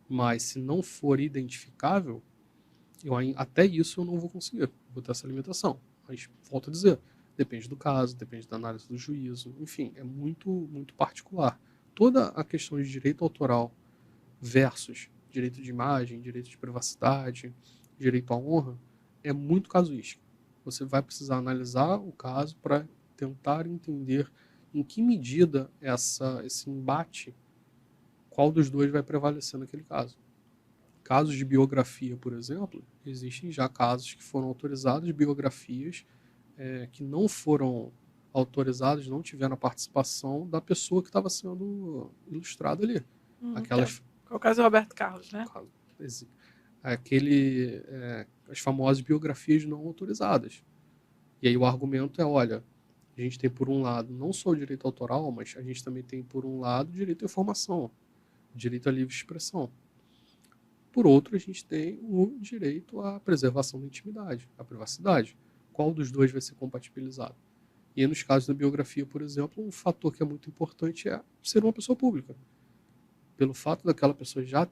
Mas se não for identificável, até isso eu não vou conseguir. Vou ter essa limitação. Mas, volto a dizer, depende do caso, depende da análise do juízo. Enfim, é muito, muito particular. Toda a questão de direito autoral versus direito de imagem, direito de privacidade, direito à honra, é muito casuístico. Você vai precisar analisar o caso para tentar entender em que medida esse embate, qual dos dois vai prevalecer naquele caso. Casos de biografia, por exemplo, existem já casos que foram autorizados, biografias que não foram autorizadas, não tiveram a participação da pessoa que estava sendo ilustrada ali. Aquelas... É o caso do Roberto Carlos, né? As famosas biografias não autorizadas. E aí o argumento é, olha, a gente tem por um lado não só o direito autoral, mas a gente também tem por um lado o direito à informação, o direito à livre expressão. Por outro, a gente tem o direito à preservação da intimidade, à privacidade. Qual dos dois vai ser compatibilizado? E nos casos da biografia, por exemplo, um fator que é muito importante é ser uma pessoa pública. Pelo fato daquela pessoa já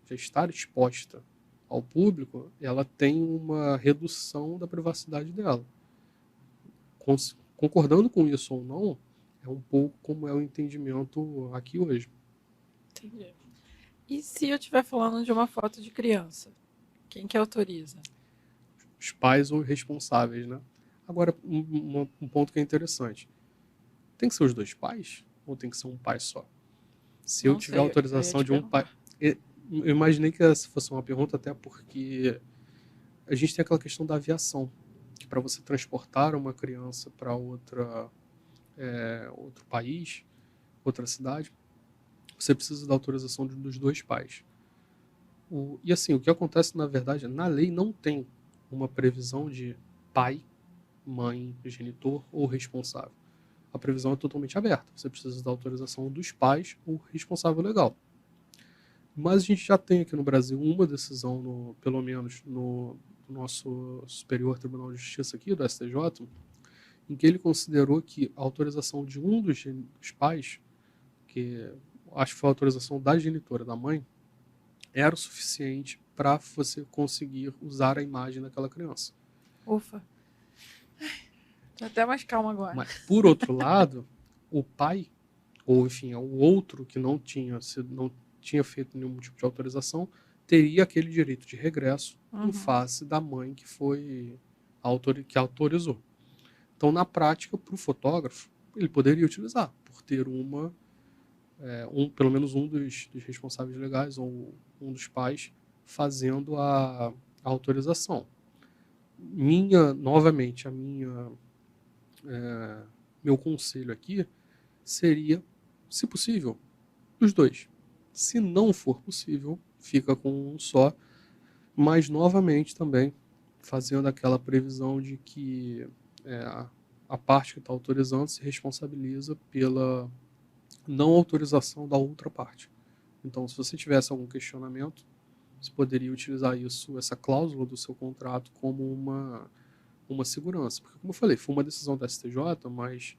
estar exposta ao público, ela tem uma redução da privacidade dela. Concordando com isso ou não, é um pouco como é o entendimento aqui hoje. Entendi. E se eu estiver falando de uma foto de criança? Quem que autoriza? Os pais ou responsáveis, né? Agora, um ponto que é interessante. Tem que ser os dois pais? Ou tem que ser um pai só? Se eu tiver autorização de um pai... Eu imaginei que essa fosse uma pergunta até porque a gente tem aquela questão da aviação, que para você transportar uma criança para outro país, outra cidade, você precisa da autorização dos dois pais. E assim, o que acontece, na verdade, na lei não tem uma previsão de pai, mãe, genitor ou responsável. A previsão é totalmente aberta. Você precisa da autorização dos pais ou responsável legal. Mas a gente já tem aqui no Brasil uma decisão, pelo menos no nosso Superior Tribunal de Justiça aqui, do STJ, em que ele considerou que a autorização de um dos pais, que acho que foi a autorização da genitora, da mãe, era o suficiente para você conseguir usar a imagem daquela criança. Ufa. Tô até mais calma agora. Mas, por outro lado, o pai, ou enfim, o outro que não tinha feito nenhum tipo de autorização, teria aquele direito de regresso em face da mãe que que autorizou. Então, na prática, para o fotógrafo, ele poderia utilizar, por ter pelo menos um dos responsáveis legais ou um dos pais fazendo a autorização. Novamente, meu conselho aqui seria, se possível, os dois. Se não for possível, fica com um só, mas novamente também fazendo aquela previsão de que a parte que está autorizando se responsabiliza pela não autorização da outra parte. Então, se você tivesse algum questionamento, você poderia utilizar essa cláusula do seu contrato como uma segurança. Porque, como eu falei, foi uma decisão da STJ, mas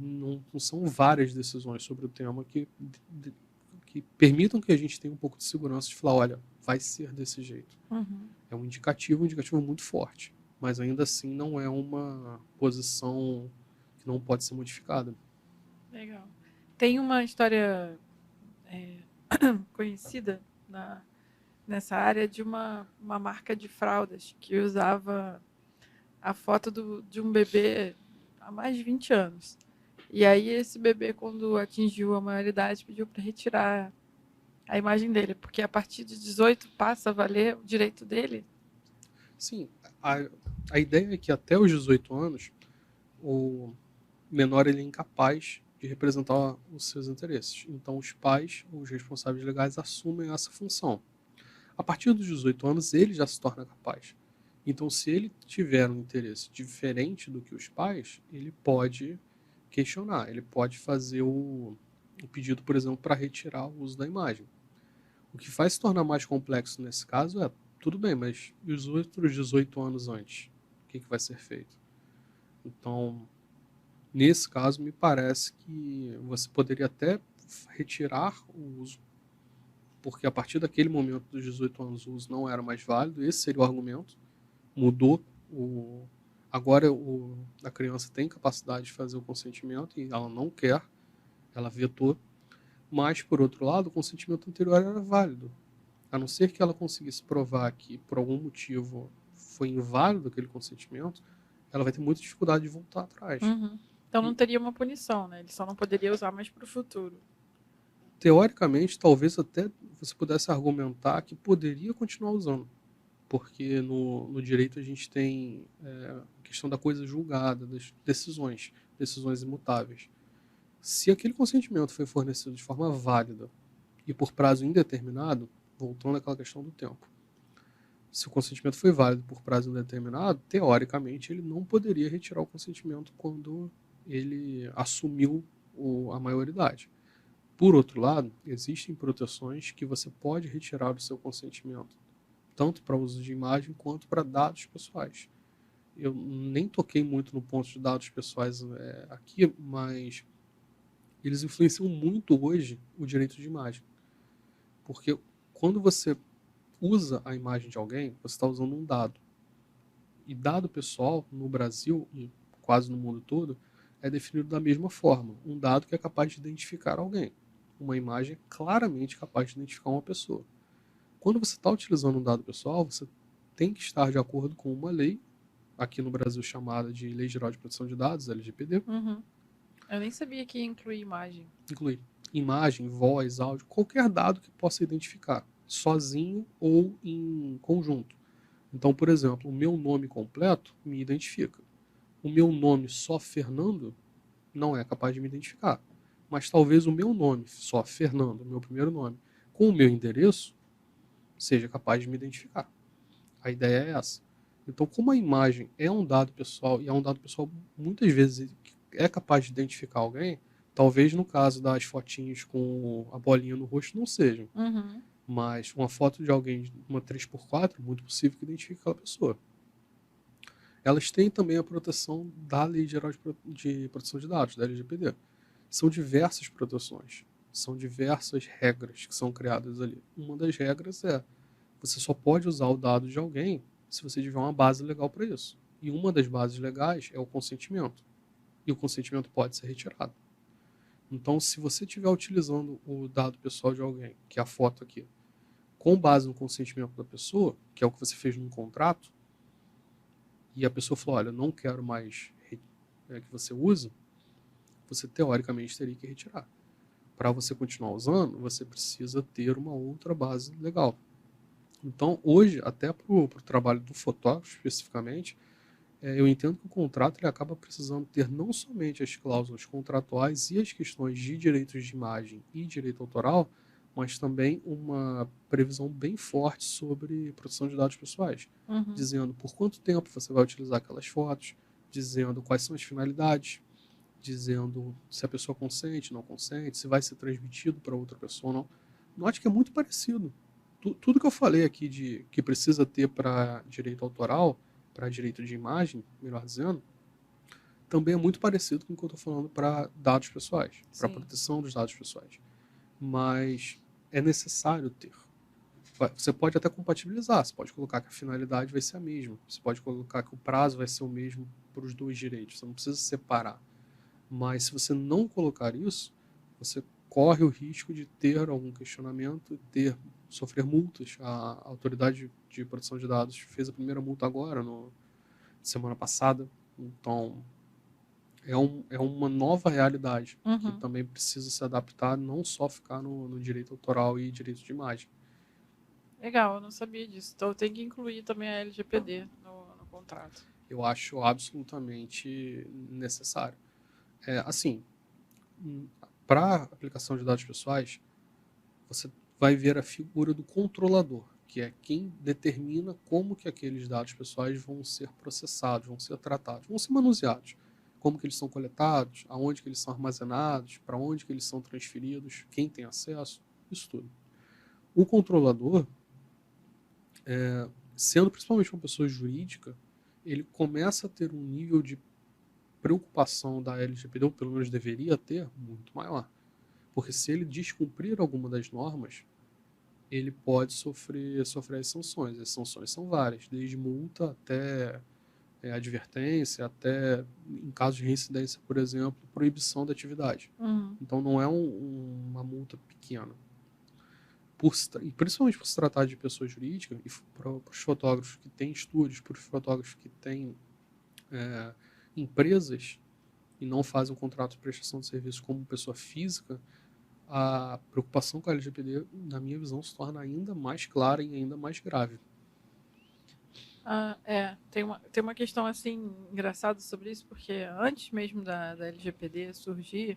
não são várias decisões sobre o tema que permitam que a gente tenha um pouco de segurança de falar, olha, vai ser desse jeito. É um indicativo muito forte, mas ainda assim não é uma posição que não pode ser modificada. Legal. Tem uma história conhecida nessa área de uma marca de fraldas que usava a foto de um bebê há mais de 20 anos. E aí esse bebê, quando atingiu a maioridade, pediu para retirar a imagem dele, porque a partir de 18 passa a valer o direito dele? Sim, a ideia é que até os 18 anos o menor ele é incapaz de representar os seus interesses. Então, os pais, os responsáveis legais, assumem essa função. A partir dos 18 anos, ele já se torna capaz. Então, se ele tiver um interesse diferente do que os pais, ele pode questionar, ele pode fazer o pedido, por exemplo, para retirar o uso da imagem. O que faz se tornar mais complexo nesse caso é, tudo bem, mas e os outros 18 anos antes? O que vai ser feito? Então, nesse caso, me parece que você poderia até retirar o uso, porque a partir daquele momento dos 18 anos o uso não era mais válido, esse seria o argumento, mudou, agora a criança tem capacidade de fazer o consentimento e ela não quer, ela vetou, mas, por outro lado, o consentimento anterior era válido, a não ser que ela conseguisse provar que, por algum motivo, foi inválido aquele consentimento, ela vai ter muita dificuldade de voltar atrás. Então não teria uma punição, né? Ele só não poderia usar mais para o futuro. Teoricamente, talvez até você pudesse argumentar que poderia continuar usando, porque no direito a gente tem a questão da coisa julgada, das decisões imutáveis. Se aquele consentimento foi fornecido de forma válida e por prazo indeterminado, voltando àquela questão do tempo, se o consentimento foi válido por prazo indeterminado, teoricamente ele não poderia retirar o consentimento quando ele assumiu a maioridade. Por outro lado, existem proteções que você pode retirar do seu consentimento, tanto para uso de imagem quanto para dados pessoais. Eu nem toquei muito no ponto de dados pessoais aqui, mas eles influenciam muito hoje o direito de imagem. Porque quando você usa a imagem de alguém, você está usando um dado. E dado pessoal, no Brasil e quase no mundo todo, é definido da mesma forma. Um dado que é capaz de identificar alguém. Uma imagem é claramente capaz de identificar uma pessoa. Quando você está utilizando um dado pessoal, você tem que estar de acordo com uma lei, aqui no Brasil chamada de Lei Geral de Proteção de Dados, LGPD. Eu nem sabia que ia incluir imagem. Inclui imagem, voz, áudio, qualquer dado que possa identificar, sozinho ou em conjunto. Então, por exemplo, o meu nome completo me identifica. O meu nome só Fernando não é capaz de me identificar. Mas talvez o meu nome só Fernando, meu primeiro nome, com o meu endereço, seja capaz de me identificar. A ideia é essa. Então, como a imagem é um dado pessoal, e é um dado pessoal muitas vezes é capaz de identificar alguém, talvez no caso das fotinhas com a bolinha no rosto não sejam. Mas uma foto de alguém, uma 3x4, muito possível que identifique aquela pessoa. Elas têm também a proteção da Lei Geral de Proteção de Dados, da LGPD. São diversas proteções, são diversas regras que são criadas ali. Uma das regras é você só pode usar o dado de alguém se você tiver uma base legal para isso. E uma das bases legais é o consentimento. E o consentimento pode ser retirado. Então, se você estiver utilizando o dado pessoal de alguém, que é a foto aqui, com base no consentimento da pessoa, que é o que você fez num contrato, e a pessoa falou, olha, não quero mais que você use, você teoricamente teria que retirar. Para você continuar usando, você precisa ter uma outra base legal. Então, hoje, até para o trabalho do fotógrafo especificamente, eu entendo que o contrato ele acaba precisando ter não somente as cláusulas contratuais e as questões de direitos de imagem e direito autoral, mas também uma previsão bem forte sobre proteção de dados pessoais, dizendo por quanto tempo você vai utilizar aquelas fotos, dizendo quais são as finalidades, dizendo se a pessoa consente, não consente, se vai ser transmitido para outra pessoa ou não. Note que é muito parecido. Tudo que eu falei aqui de que precisa ter para direito autoral, para direito de imagem, melhor dizendo, também é muito parecido com o que eu estou falando para dados pessoais, para proteção dos dados pessoais. Mas é necessário ter. Você pode até compatibilizar, você pode colocar que a finalidade vai ser a mesma, você pode colocar que o prazo vai ser o mesmo para os dois direitos, você não precisa separar. Mas se você não colocar isso, você corre o risco de ter algum questionamento, sofrer multas. A autoridade de proteção de dados fez a primeira multa agora, semana passada. Então, é uma nova realidade que também precisa se adaptar, não só ficar no direito autoral e direito de imagem. Legal, eu não sabia disso. Então eu tenho que incluir também a LGPD no contrato. Eu acho absolutamente necessário. Assim, Para aplicação de dados pessoais, você vai ver a figura do controlador, que é quem determina como que aqueles dados pessoais vão ser processados, vão ser tratados, vão ser manuseados, como que eles são coletados, aonde que eles são armazenados, para onde que eles são transferidos, quem tem acesso, isso tudo. O controlador, sendo principalmente uma pessoa jurídica, ele começa a ter um nível de preocupação da LGPD, ou pelo menos deveria ter, muito maior. Porque se ele descumprir alguma das normas, ele pode sofrer as sanções. As sanções são várias, desde multa até advertência, até, em caso de reincidência, por exemplo, proibição da atividade. Então não é uma multa pequena. E principalmente por se tratar de pessoa jurídica, e para os fotógrafos que têm estúdios, para os fotógrafos que têm empresas e não fazem um contrato de prestação de serviço como pessoa física, a preocupação com a LGPD, na minha visão, se torna ainda mais clara e ainda mais grave. Tem uma questão assim engraçada sobre isso, porque antes mesmo da LGPD surgir,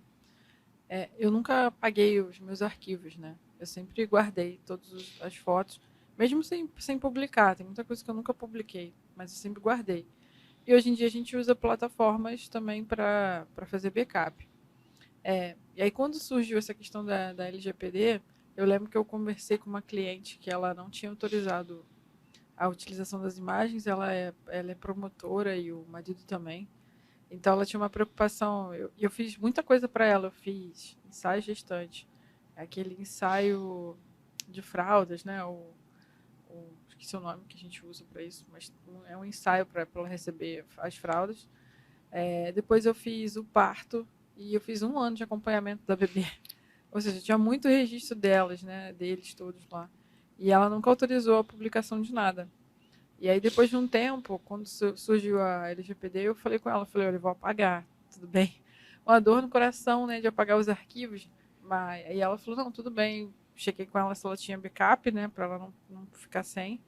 eu nunca apaguei os meus arquivos, né? Eu sempre guardei todas as fotos, mesmo sem publicar. Tem muita coisa que eu nunca publiquei, mas eu sempre guardei. E hoje em dia a gente usa plataformas também para fazer backup. E aí quando surgiu essa questão da LGPD, eu lembro que eu conversei com uma cliente que ela não tinha autorizado a utilização das imagens, ela é promotora e o marido também. Então ela tinha uma preocupação. Eu fiz muita coisa para ela. Eu fiz ensaio gestante, aquele ensaio de fraldas, né? Esqueci o nome que a gente usa para isso, mas é um ensaio para ela receber as fraldas. Depois eu fiz o parto e eu fiz 1 ano de acompanhamento da bebê. Ou seja, tinha muito registro delas, né? Deles todos lá. E ela nunca autorizou a publicação de nada. E aí, depois de um tempo, quando surgiu a LGPD, eu falei com ela, falei, olha, eu vou apagar, tudo bem. Uma dor no coração, né, de apagar os arquivos. Mas aí ela falou, não, tudo bem. Chequei com ela se ela tinha backup, né, para ela não ficar sem.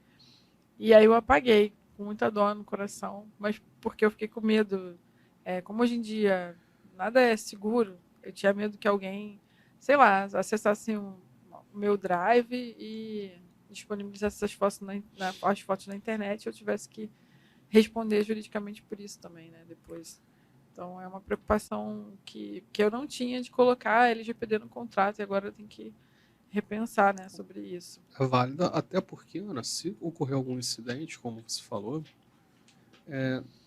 E aí eu apaguei, com muita dor no coração, mas porque eu fiquei com medo. Como hoje em dia nada é seguro, eu tinha medo que alguém, sei lá, acessasse o meu drive e disponibilizasse essas fotos as fotos na internet, eu tivesse que responder juridicamente por isso também, né, depois. Então é uma preocupação que eu não tinha de colocar a LGPD no contrato e agora eu tenho que repensar, né, sobre isso. É válida, até porque, Ana, se ocorrer algum incidente, como você falou,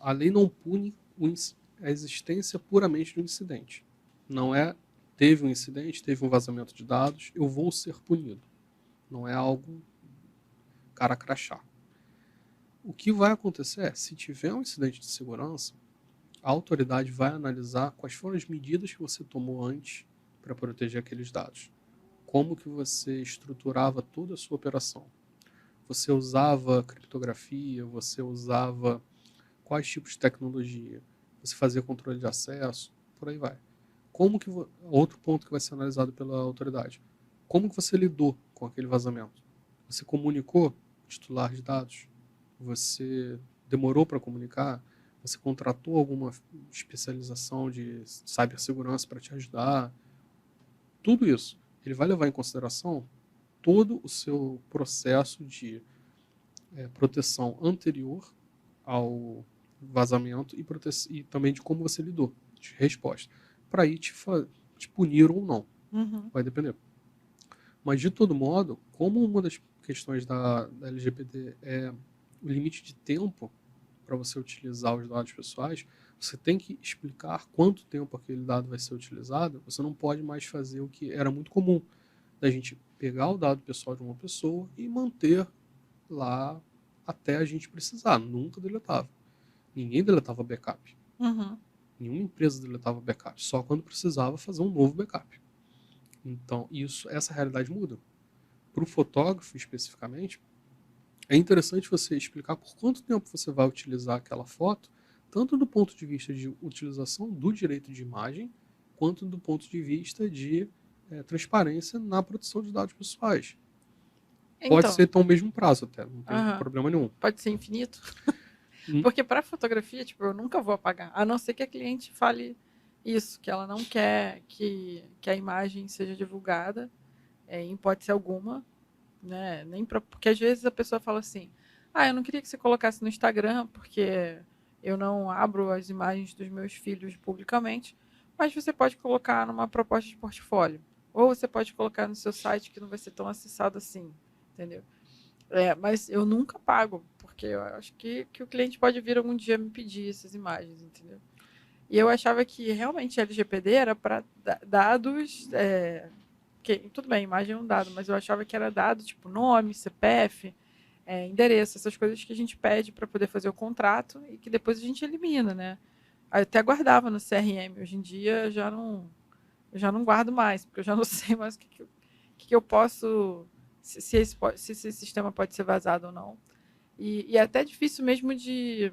a lei não pune a existência puramente do incidente. Não é, teve um incidente, teve um vazamento de dados, eu vou ser punido. Não é algo cara crachá. O que vai acontecer é, se tiver um incidente de segurança, a autoridade vai analisar quais foram as medidas que você tomou antes para proteger aqueles dados. Como que você estruturava toda a sua operação. Você usava criptografia, você usava quais tipos de tecnologia, você fazia controle de acesso, por aí vai. Outro ponto que vai ser analisado pela autoridade. Como que você lidou com aquele vazamento? Você comunicou o titular de dados? Você demorou para comunicar? Você contratou alguma especialização de cibersegurança para te ajudar? Tudo isso, ele vai levar em consideração todo o seu processo de proteção anterior ao vazamento e também de como você lidou, de resposta, para ir te punir ou não. Vai depender. Mas, de todo modo, como uma das questões da LGPD é o limite de tempo para você utilizar os dados pessoais, você tem que explicar quanto tempo aquele dado vai ser utilizado. Você não pode mais fazer o que era muito comum, da gente pegar o dado pessoal de uma pessoa e manter lá até a gente precisar. Nunca deletava. Ninguém deletava backup. Nenhuma empresa deletava backup. Só quando precisava fazer um novo backup. Então, essa realidade muda. Para o fotógrafo, especificamente, é interessante você explicar por quanto tempo você vai utilizar aquela foto, tanto do ponto de vista de utilização do direito de imagem, quanto do ponto de vista de transparência na proteção de dados pessoais. Pode ser então o mesmo prazo até, não tem problema nenhum. Pode ser infinito? Porque para fotografia, tipo, eu nunca vou apagar, a não ser que a cliente fale, Isso, que ela não quer que a imagem seja divulgada, em hipótese alguma, né? Porque às vezes a pessoa fala assim: ah, eu não queria que você colocasse no Instagram, porque eu não abro as imagens dos meus filhos publicamente, mas você pode colocar numa proposta de portfólio. Ou você pode colocar no seu site que não vai ser tão acessado assim, entendeu? Mas eu nunca pago, porque eu acho que o cliente pode vir algum dia me pedir essas imagens, entendeu? E eu achava que realmente LGPD era para dados. Tudo bem, imagem é um dado, mas eu achava que era dado tipo nome, CPF, endereço, essas coisas que a gente pede para poder fazer o contrato e que depois a gente elimina, né? Aí eu até guardava no CRM, hoje em dia eu já não guardo mais, porque eu já não sei mais o que eu posso, se esse sistema pode ser vazado ou não. E é até difícil mesmo de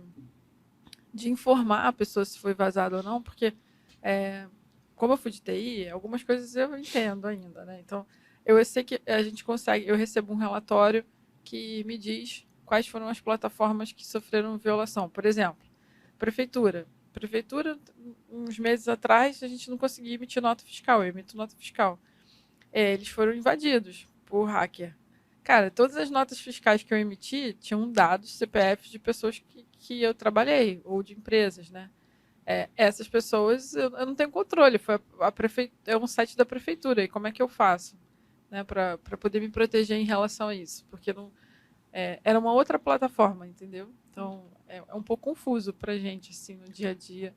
informar a pessoa se foi vazado ou não, porque é, como eu fui de TI, algumas coisas eu entendo ainda, né? Então, eu sei que a gente consegue, eu recebo um relatório que me diz quais foram as plataformas que sofreram violação. Por exemplo, prefeitura. Prefeitura, uns meses atrás, a gente não conseguia emitir nota fiscal, eu emito nota fiscal. Eles foram invadidos por hacker. Cara, todas as notas fiscais que eu emiti tinham dados CPFs de pessoas que eu trabalhei, ou de empresas, né? Essas pessoas eu não tenho controle. É um site da prefeitura. E como é que eu faço, né, para poder me proteger em relação a isso? Porque não, era uma outra plataforma, entendeu? Então é um pouco confuso para a gente, assim, no dia a dia,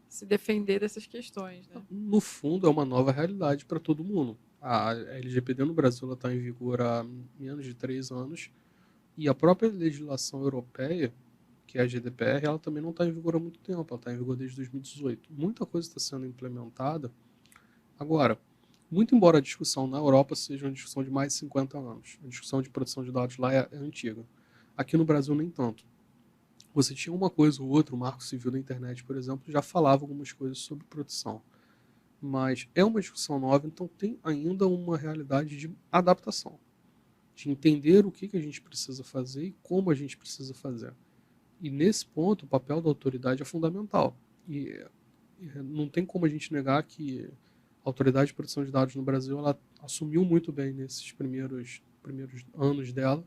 se defender dessas questões, né? No fundo, é uma nova realidade para todo mundo. A LGPD no Brasil está em vigor há menos de 3 anos e a própria legislação europeia, que é a GDPR, ela também não está em vigor há muito tempo, ela está em vigor desde 2018. Muita coisa está sendo implementada. Agora, muito embora a discussão na Europa seja uma discussão de mais de 50 anos, a discussão de proteção de dados lá é antiga. Aqui no Brasil, nem tanto. Você tinha uma coisa ou outra, o Marco Civil da Internet, por exemplo, já falava algumas coisas sobre proteção. Mas é uma discussão nova, então tem ainda uma realidade de adaptação, de entender o que a gente precisa fazer e como a gente precisa fazer. E nesse ponto, o papel da autoridade é fundamental. E não tem como a gente negar que a Autoridade de Proteção de Dados no Brasil ela assumiu muito bem nesses primeiros anos dela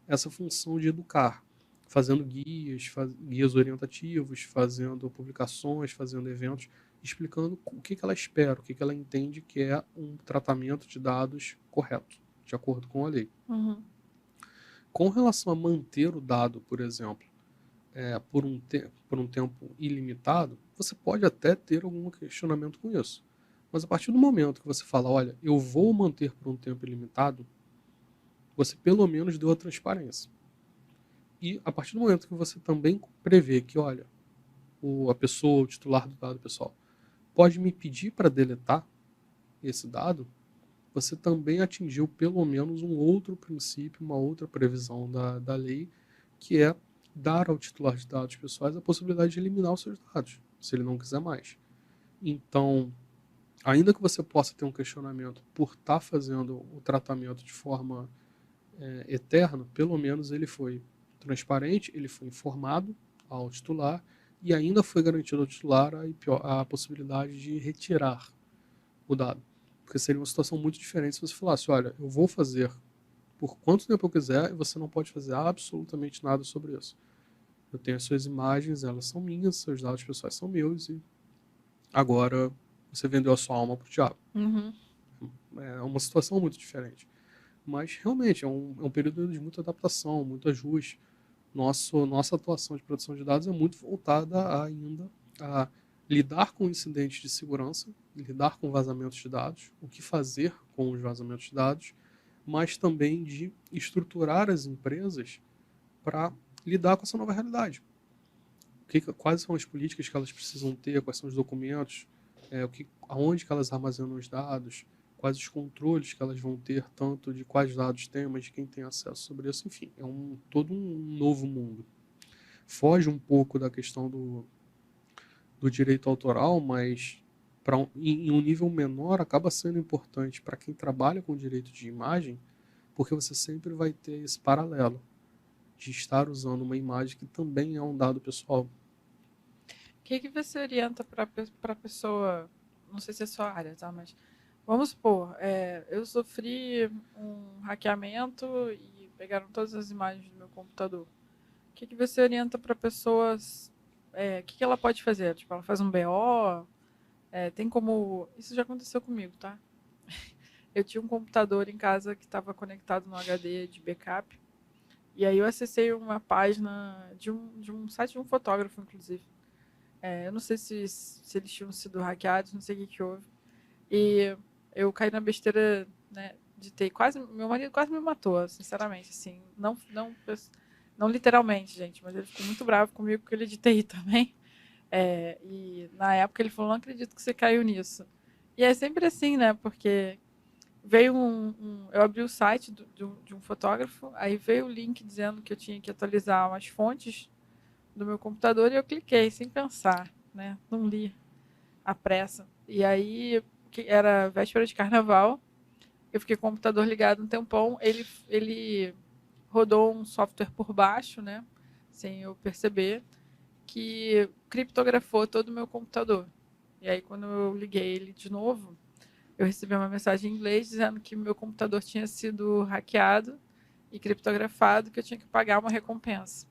essa função de educar, fazendo guias orientativos, fazendo publicações, fazendo eventos, explicando o que ela espera, o que ela entende que é um tratamento de dados correto, de acordo com a lei. Uhum. Com relação a manter o dado, por exemplo, por um tempo ilimitado, você pode até ter algum questionamento com isso. Mas a partir do momento que você fala, olha, eu vou manter por um tempo ilimitado, você pelo menos deu a transparência. E a partir do momento que você também prevê que, olha, a pessoa, o titular do dado pessoal, pode me pedir para deletar esse dado, você também atingiu pelo menos um outro princípio, uma outra previsão da lei, que é dar ao titular de dados pessoais a possibilidade de eliminar os seus dados, se ele não quiser mais. Então, ainda que você possa ter um questionamento por estar fazendo o tratamento de forma eterna, pelo menos ele foi transparente, ele foi informado ao titular e ainda foi garantido ao titular a possibilidade de retirar o dado. Porque seria uma situação muito diferente se você falasse, olha, eu vou fazer por quanto tempo eu quiser e você não pode fazer absolutamente nada sobre isso. Eu tenho as suas imagens, elas são minhas, seus dados pessoais são meus e agora você vendeu a sua alma para o diabo. Uhum. É uma situação muito diferente. Mas realmente é um período de muita adaptação, muito ajuste. Nossa atuação de produção de dados é muito voltada ainda a lidar com incidentes de segurança, lidar com vazamentos de dados, o que fazer com os vazamentos de dados, mas também de estruturar as empresas para lidar com essa nova realidade. Quais são as políticas que elas precisam ter, quais são os documentos, aonde que elas armazenam os dados, quais os controles que elas vão ter, tanto de quais dados tem, mas de quem tem acesso sobre isso, enfim, é todo um novo mundo. Foge um pouco da questão do direito autoral, mas em um nível menor acaba sendo importante para quem trabalha com direito de imagem, porque você sempre vai ter esse paralelo de estar usando uma imagem que também é um dado pessoal. que você orienta para a pessoa, não sei se é sua área, tá? Mas vamos supor, eu sofri um hackeamento e pegaram todas as imagens do meu computador. O que você orienta para pessoas? O que ela pode fazer? Tipo, ela faz um BO? Tem como. Isso já aconteceu comigo, tá? Eu tinha um computador em casa que estava conectado no HD de backup. E aí eu acessei uma página de um site de um fotógrafo, inclusive. Eu não sei se eles tinham sido hackeados, não sei o que houve. E eu caí na besteira, né, de ter quase. Meu marido quase me matou, sinceramente, assim. Não literalmente, gente, mas ele ficou muito bravo comigo porque ele é de TI também. E na época ele falou: não acredito que você caiu nisso. E é sempre assim, né? Porque veio eu abri o site de um fotógrafo, aí veio o link dizendo que eu tinha que atualizar umas fontes do meu computador e eu cliquei sem pensar, né? Não li à pressa. E aí, que era véspera de carnaval, eu fiquei com o computador ligado um tempão, ele rodou um software por baixo, né? Sem eu perceber, que criptografou todo o meu computador. E aí, quando eu liguei ele de novo, eu recebi uma mensagem em inglês dizendo que meu computador tinha sido hackeado e criptografado, que eu tinha que pagar uma recompensa.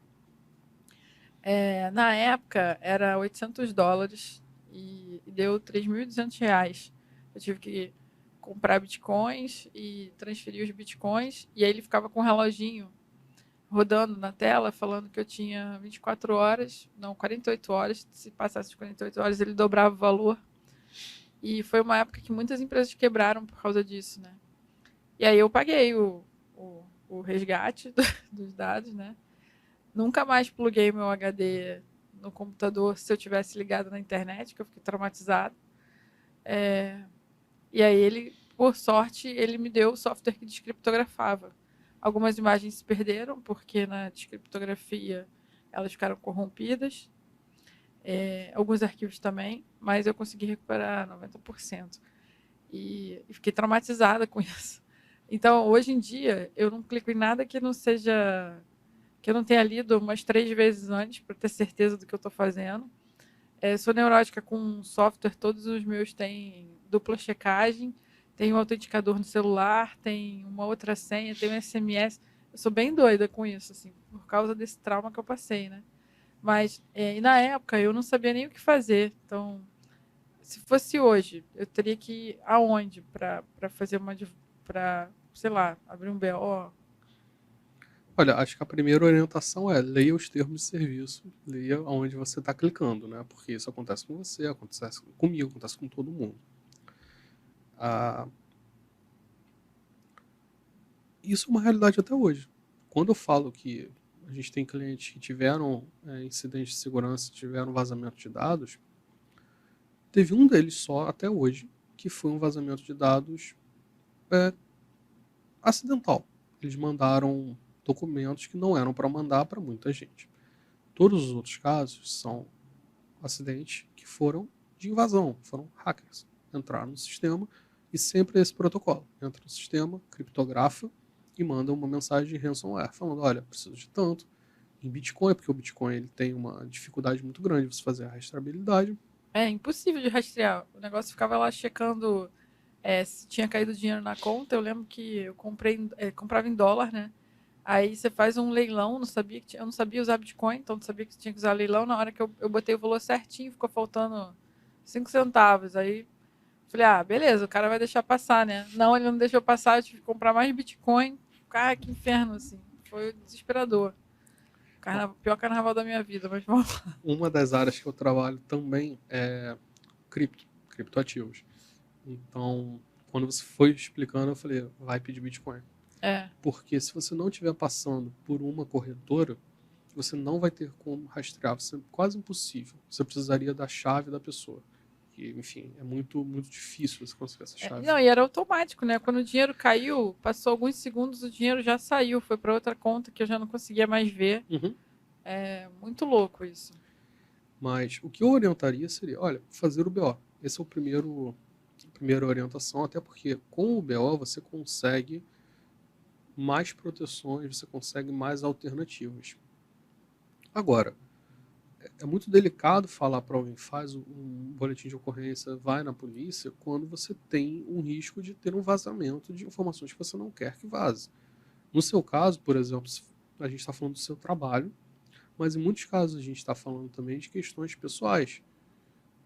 Na época, era US$ 800 e deu R$ 3.200. Eu tive que comprar bitcoins e transferir os bitcoins, e aí ele ficava com um reloginho rodando na tela, falando que eu tinha 24 horas, não, 48 horas. Se passasse de 48 horas, ele dobrava o valor. E foi uma época que muitas empresas quebraram por causa disso, né? E aí eu paguei o resgate dos dados, né? Nunca mais pluguei meu HD no computador se eu tivesse ligado na internet, que eu fiquei traumatizado. E aí ele, por sorte, ele me deu o software que descriptografava. Algumas imagens se perderam, porque na descriptografia elas ficaram corrompidas. Alguns arquivos também, mas eu consegui recuperar 90%. E fiquei traumatizada com isso. Então, hoje em dia, eu não clico em nada que não seja que eu não tenha lido umas 3 vezes antes para ter certeza do que eu estou fazendo. Sou neurótica com software, todos os meus têm dupla checagem, tem um autenticador no celular, tem uma outra senha, tem um SMS. Eu sou bem doida com isso, assim, por causa desse trauma que eu passei, né? Mas, e na época, eu não sabia nem o que fazer. Então, se fosse hoje, eu teria que ir aonde para fazer para, sei lá, abrir um BO? Olha, acho que a primeira orientação é leia os termos de serviço, leia onde você está clicando, né? Porque isso acontece com você, acontece comigo, acontece com todo mundo. Ah, isso é uma realidade até hoje. Quando eu falo que a gente tem clientes que tiveram incidentes de segurança, tiveram vazamento de dados, teve um deles só até hoje, que foi um vazamento de dados acidental. Eles mandaram documentos que não eram para mandar para muita gente. Todos os outros casos são acidentes que foram de invasão, foram hackers. Entraram no sistema e sempre esse protocolo. Entra no sistema, criptografa e manda uma mensagem de ransomware falando, olha, preciso de tanto em Bitcoin, porque o Bitcoin ele tem uma dificuldade muito grande de você fazer a rastreabilidade. É impossível de rastrear. O negócio ficava lá checando se tinha caído dinheiro na conta. Eu lembro que eu comprava em dólar, né? Aí você faz um leilão, eu não sabia usar Bitcoin, então não sabia que tinha que usar leilão. Na hora que eu botei o valor certinho, ficou faltando 5 centavos. Aí falei, beleza, o cara vai deixar passar, né? Não, ele não deixou passar, eu tive que comprar mais Bitcoin. Cara, que inferno, assim. Foi desesperador. Pior carnaval da minha vida, mas vamos lá. Uma das áreas que eu trabalho também é criptoativos. Então, quando você foi explicando, eu falei, vai pedir Bitcoin. É. Porque se você não estiver passando por uma corretora, você não vai ter como rastrear. Vai ser quase impossível. Você precisaria da chave da pessoa. E, enfim, é muito, muito difícil você conseguir essa chave. Não, e era automático, né? Quando o dinheiro caiu, passou alguns segundos, o dinheiro já saiu, foi para outra conta que eu já não conseguia mais ver. Uhum. É muito louco isso. Mas o que eu orientaria seria, olha, fazer o BO. Esse é a primeira orientação, até porque com o BO você consegue mais proteções, você consegue mais alternativas. Agora, é muito delicado falar para alguém, faz um boletim de ocorrência, vai na polícia, quando você tem um risco de ter um vazamento de informações que você não quer que vaze. No seu caso, por exemplo, a gente está falando do seu trabalho, mas em muitos casos a gente está falando também de questões pessoais.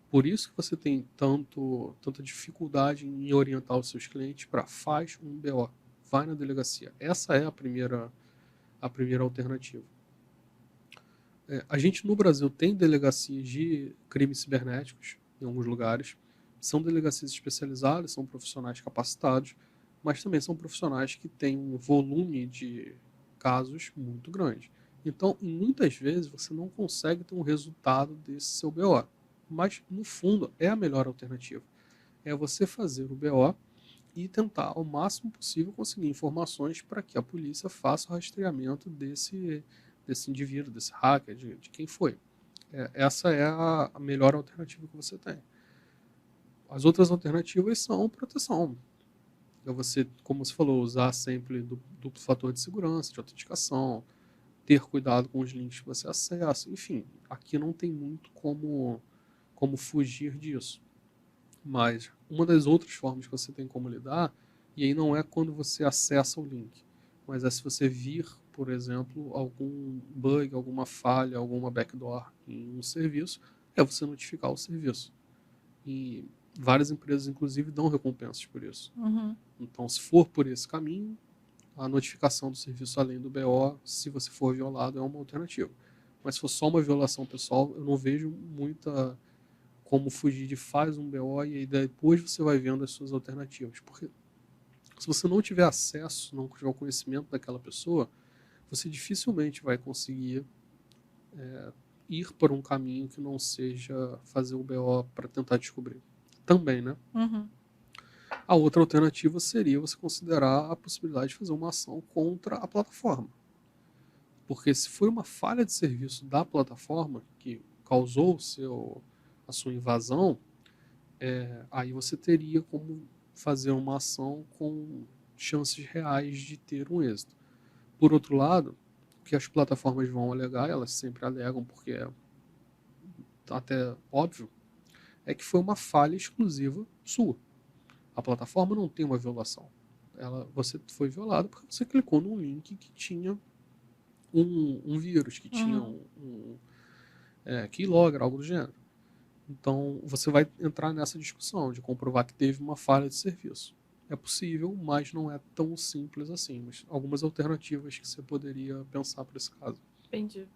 Por isso que você tem tanta dificuldade em orientar os seus clientes para faz um BO, vai na delegacia. Essa é a primeira alternativa. A gente no Brasil tem delegacias de crimes cibernéticos em alguns lugares. São delegacias especializadas, são profissionais capacitados, mas também são profissionais que têm um volume de casos muito grande. Então, muitas vezes, você não consegue ter um resultado desse seu BO. Mas, no fundo, é a melhor alternativa. É você fazer o BO e tentar, ao máximo possível, conseguir informações para que a polícia faça o rastreamento desse indivíduo, desse hacker, de quem foi. Essa é a melhor alternativa que você tem. As outras alternativas são proteção. É você, como você falou, usar sempre duplo fator de segurança, de autenticação, ter cuidado com os links que você acessa, enfim, aqui não tem muito como fugir disso. Mas uma das outras formas que você tem como lidar, e aí não é quando você acessa o link, mas é se você vir, por exemplo, algum bug, alguma falha, alguma backdoor em um serviço, é você notificar o serviço. E várias empresas, inclusive, dão recompensas por isso. Uhum. Então, se for por esse caminho, a notificação do serviço além do BO, se você for violado, é uma alternativa. Mas se for só uma violação pessoal, eu não vejo muita como fugir de faz um BO e aí depois você vai vendo as suas alternativas. Porque se você não tiver acesso, não tiver o conhecimento daquela pessoa, você dificilmente vai conseguir ir por um caminho que não seja fazer o BO para tentar descobrir. Também, né? Uhum. A outra alternativa seria você considerar a possibilidade de fazer uma ação contra a plataforma. Porque se foi uma falha de serviço da plataforma que causou a sua invasão, aí você teria como fazer uma ação com chances reais de ter um êxito. Por outro lado, o que as plataformas vão alegar, elas sempre alegam porque é até óbvio, é que foi uma falha exclusiva sua. A plataforma não tem uma violação. Você foi violado porque você clicou num link que tinha um vírus, que tinha Uhum. keylogger, algo do gênero. Então, você vai entrar nessa discussão de comprovar que teve uma falha de serviço. É possível, mas não é tão simples assim. Mas algumas alternativas que você poderia pensar para esse caso. Entendi.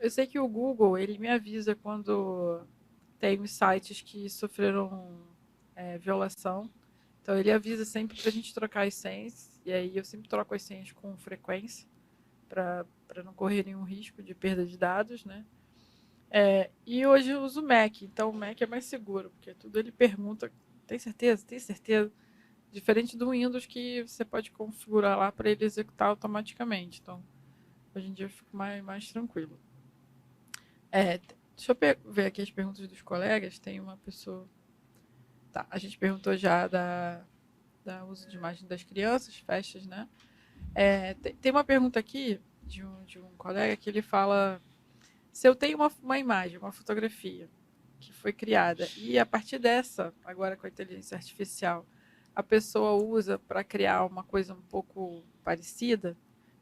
Eu sei que o Google, ele me avisa quando tem os sites que sofreram violação. Então, ele avisa sempre para a gente trocar as senhas. E aí, eu sempre troco as senhas com frequência para não correr nenhum risco de perda de dados, né? E hoje eu uso o Mac, então o Mac é mais seguro, porque tudo ele pergunta, tem certeza? Tem certeza? Diferente do Windows que você pode configurar lá para ele executar automaticamente. Então, hoje em dia eu fico mais tranquilo. Deixa eu ver aqui as perguntas dos colegas. Tem uma pessoa. Tá, a gente perguntou já da uso de imagem das crianças, festas, né? Tem uma pergunta aqui de um colega que ele fala: se eu tenho uma imagem, uma fotografia que foi criada, e a partir dessa, agora com a inteligência artificial, a pessoa usa para criar uma coisa um pouco parecida,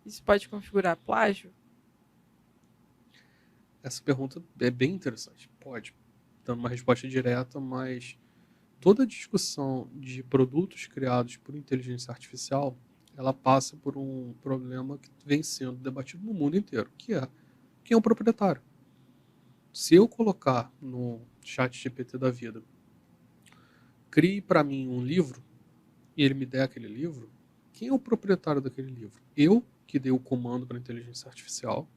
isso pode configurar plágio? Essa pergunta é bem interessante. Pode, dando uma resposta direta, mas toda discussão de produtos criados por inteligência artificial, ela passa por um problema que vem sendo debatido no mundo inteiro, que é quem é o proprietário. Se eu colocar no chat GPT da vida, crie para mim um livro, e ele me der aquele livro, quem é o proprietário daquele livro? Eu, que dei o comando para a inteligência artificial,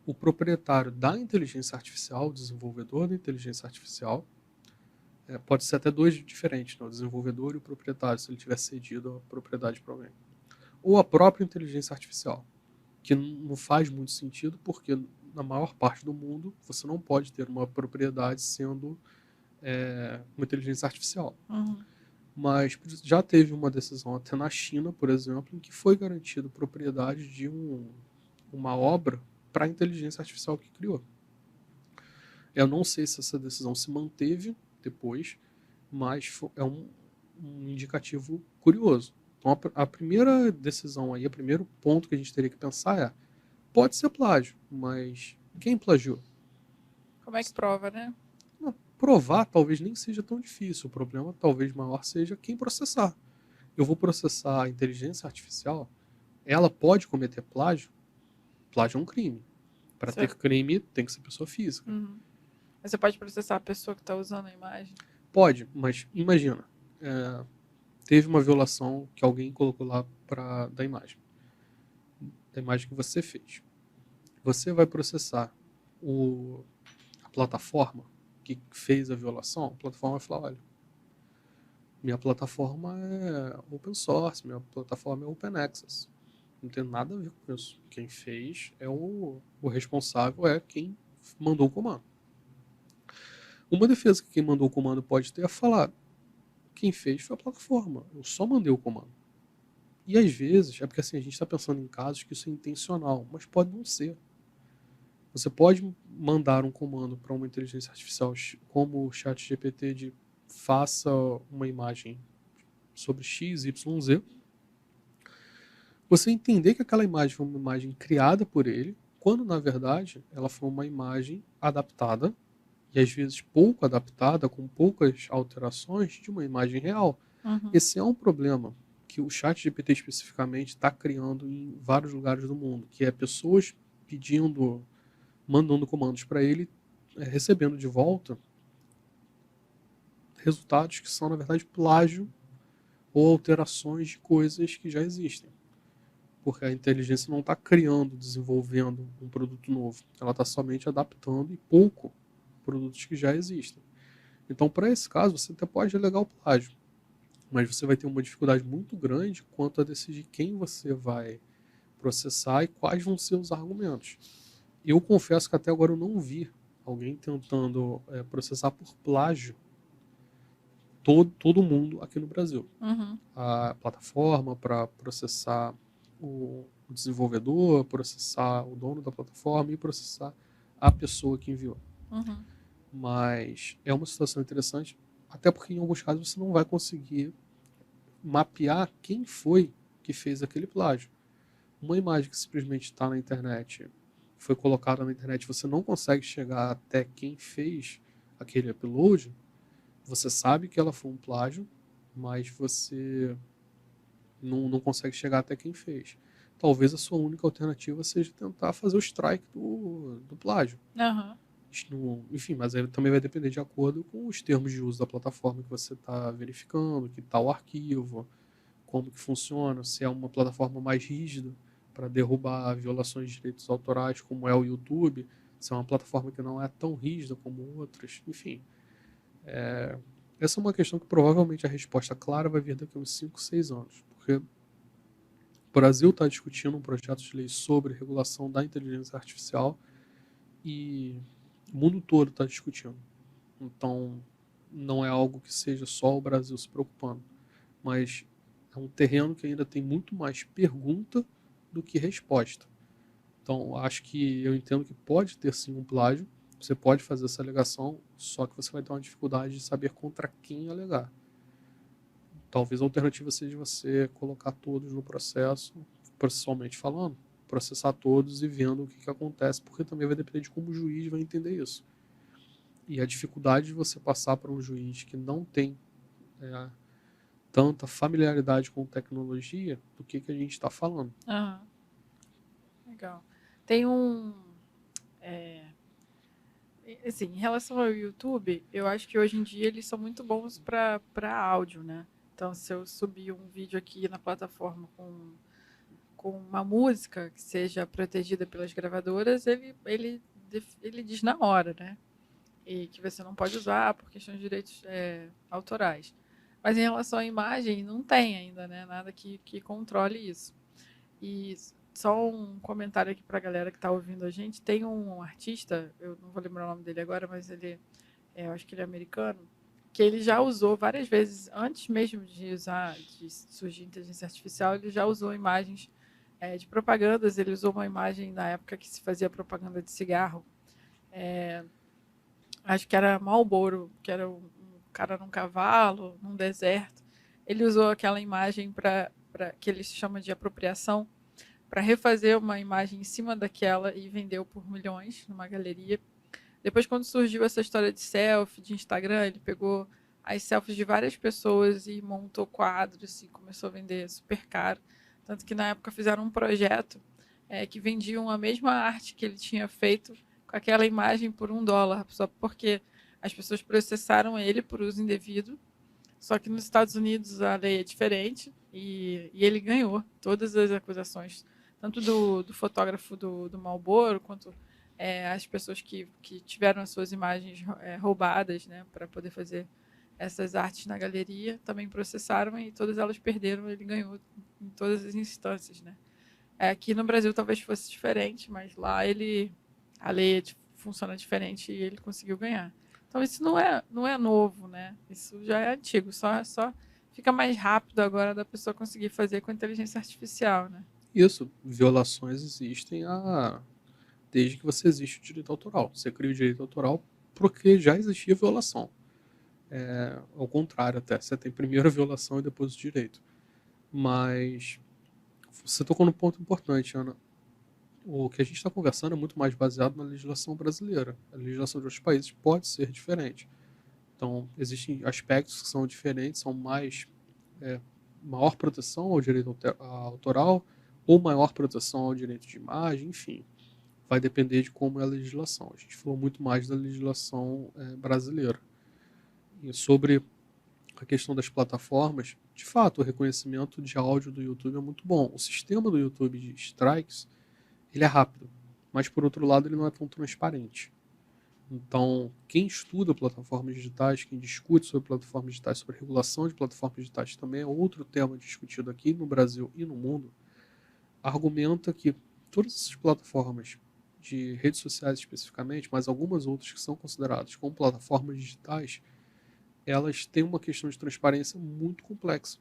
o proprietário da inteligência artificial, o desenvolvedor da inteligência artificial, pode ser até dois diferentes, né? O desenvolvedor e o proprietário, se ele tiver cedido a propriedade para alguém. Ou a própria inteligência artificial, que não faz muito sentido, porque na maior parte do mundo você não pode ter uma propriedade sendo uma inteligência artificial. Uhum. Mas já teve uma decisão até na China, por exemplo, em que foi garantido propriedade de uma obra para a inteligência artificial que criou. Eu não sei se essa decisão se manteve depois, mas é um indicativo curioso. Então, a primeira decisão aí, o primeiro ponto que a gente teria que pensar é: pode ser plágio, mas quem plagiou? Como é que prova, né? Não, provar talvez nem seja tão difícil. O problema talvez maior seja quem processar. Eu vou processar a inteligência artificial, ela pode cometer plágio? Plágio é um crime. Para ter Você, crime, tem que ser pessoa física. uhum. Mas você pode processar a pessoa que está usando a imagem? Pode, mas imagina, teve uma violação que alguém colocou lá da imagem que você fez. Você vai processar a plataforma que fez a violação, a plataforma vai falar: olha, minha plataforma é open source, minha plataforma é open access. Não tem nada a ver com isso. Quem fez é o responsável, é quem mandou o comando. Uma defesa que quem mandou o comando pode ter é falar: quem fez foi a plataforma, eu só mandei o comando. E às vezes, é porque assim, a gente está pensando em casos que isso é intencional, mas pode não ser. Você pode mandar um comando para uma inteligência artificial como o ChatGPT de faça uma imagem sobre X, Y, Z. Você entender que aquela imagem foi uma imagem criada por ele, quando na verdade ela foi uma imagem adaptada, e às vezes pouco adaptada, com poucas alterações, de uma imagem real. Uhum. Esse é um problema que o ChatGPT especificamente está criando em vários lugares do mundo, que é pessoas pedindo, mandando comandos para ele, recebendo de volta resultados que são, na verdade, plágio ou alterações de coisas que já existem. Porque a inteligência não está criando, desenvolvendo um produto novo. Ela está somente adaptando e pouco produtos que já existem. Então, para esse caso, você até pode alegar o plágio, mas você vai ter uma dificuldade muito grande quanto a decidir quem você vai processar e quais vão ser os argumentos. Eu confesso que até agora eu não vi alguém tentando processar por plágio todo mundo aqui no Brasil. Uhum. A plataforma para processar o desenvolvedor, processar o dono da plataforma e processar a pessoa que enviou. Uhum. Mas é uma situação interessante, até porque em alguns casos você não vai conseguir mapear quem foi que fez aquele plágio. Uma imagem que simplesmente está na internet, foi colocada na internet, você não consegue chegar até quem fez aquele upload, você sabe que ela foi um plágio, mas você não consegue chegar até quem fez. Talvez a sua única alternativa seja tentar fazer o strike do plágio. Uhum. Enfim, mas aí também vai depender de acordo com os termos de uso da plataforma que você está verificando, que está o arquivo, como que funciona, se é uma plataforma mais rígida para derrubar violações de direitos autorais, como é o YouTube, se é uma plataforma que não é tão rígida como outras, enfim. Essa é uma questão que provavelmente a resposta clara vai vir daqui a uns 5, 6 anos, porque o Brasil está discutindo um projeto de lei sobre regulação da inteligência artificial e o mundo todo está discutindo. Então, não é algo que seja só o Brasil se preocupando, mas é um terreno que ainda tem muito mais pergunta do que resposta. Então, acho que eu entendo que pode ter sim um plágio, você pode fazer essa alegação, só que você vai ter uma dificuldade de saber contra quem alegar. Talvez a alternativa seja você colocar todos no processo, processualmente falando, processar todos e vendo o que acontece, porque também vai depender de como o juiz vai entender isso. E a dificuldade de você passar para um juiz que não tem tanta familiaridade com tecnologia, do que a gente está falando. Uhum. Legal. Tem assim, em relação ao YouTube, eu acho que hoje em dia eles são muito bons para áudio, né? Então, se eu subir um vídeo aqui na plataforma com uma música que seja protegida pelas gravadoras, ele diz na hora, né? E que você não pode usar por questões de direitos autorais. Mas em relação à imagem, não tem ainda, né? Nada que controle isso. E só um comentário aqui para a galera que está ouvindo a gente. Tem um artista, eu não vou lembrar o nome dele agora, mas eu acho que ele é americano, que ele já usou várias vezes, antes mesmo de surgir inteligência artificial, ele já usou imagens de propagandas. Ele usou uma imagem na época que se fazia propaganda de cigarro, acho que era Marlboro, que era um cara num cavalo, num deserto. Ele usou aquela imagem para que eles chamam de apropriação, para refazer uma imagem em cima daquela e vendeu por milhões numa galeria. Depois, quando surgiu essa história de selfie, de Instagram, ele pegou as selfies de várias pessoas e montou quadros e começou a vender super caro. Tanto que na época fizeram um projeto que vendiam a mesma arte que ele tinha feito com aquela imagem por $1, só porque as pessoas processaram ele por uso indevido. Só que nos Estados Unidos a lei é diferente e ele ganhou todas as acusações, tanto do fotógrafo do Marlboro, quanto as pessoas que tiveram as suas imagens roubadas, né, para poder fazer essas artes na galeria, também processaram e todas elas perderam. Ele ganhou em todas as instâncias, né? Aqui no Brasil talvez fosse diferente, mas lá a lei funciona diferente e ele conseguiu ganhar. Então isso não é novo, né? Isso já é antigo, só fica mais rápido agora da pessoa conseguir fazer com inteligência artificial, né? Isso, violações existem desde que você existe o direito autoral. Você cria o direito autoral porque já existia violação. Ao contrário até, você tem primeiro a violação e depois o direito. Mas você tocou num ponto importante, Ana. O que a gente está conversando é muito mais baseado na legislação brasileira. A legislação de outros países pode ser diferente. Então, existem aspectos que são diferentes, são maior proteção ao direito autoral ou maior proteção ao direito de imagem, enfim. Vai depender de como é a legislação. A gente falou muito mais da legislação brasileira. E sobre a questão das plataformas, de fato, o reconhecimento de áudio do YouTube é muito bom. O sistema do YouTube de strikes, ele é rápido, mas por outro lado ele não é tão transparente. Então, quem estuda plataformas digitais, quem discute sobre plataformas digitais, sobre regulação de plataformas digitais, também é outro tema discutido aqui no Brasil e no mundo, argumenta que todas essas plataformas de redes sociais especificamente, mas algumas outras que são consideradas como plataformas digitais, elas têm uma questão de transparência muito complexa,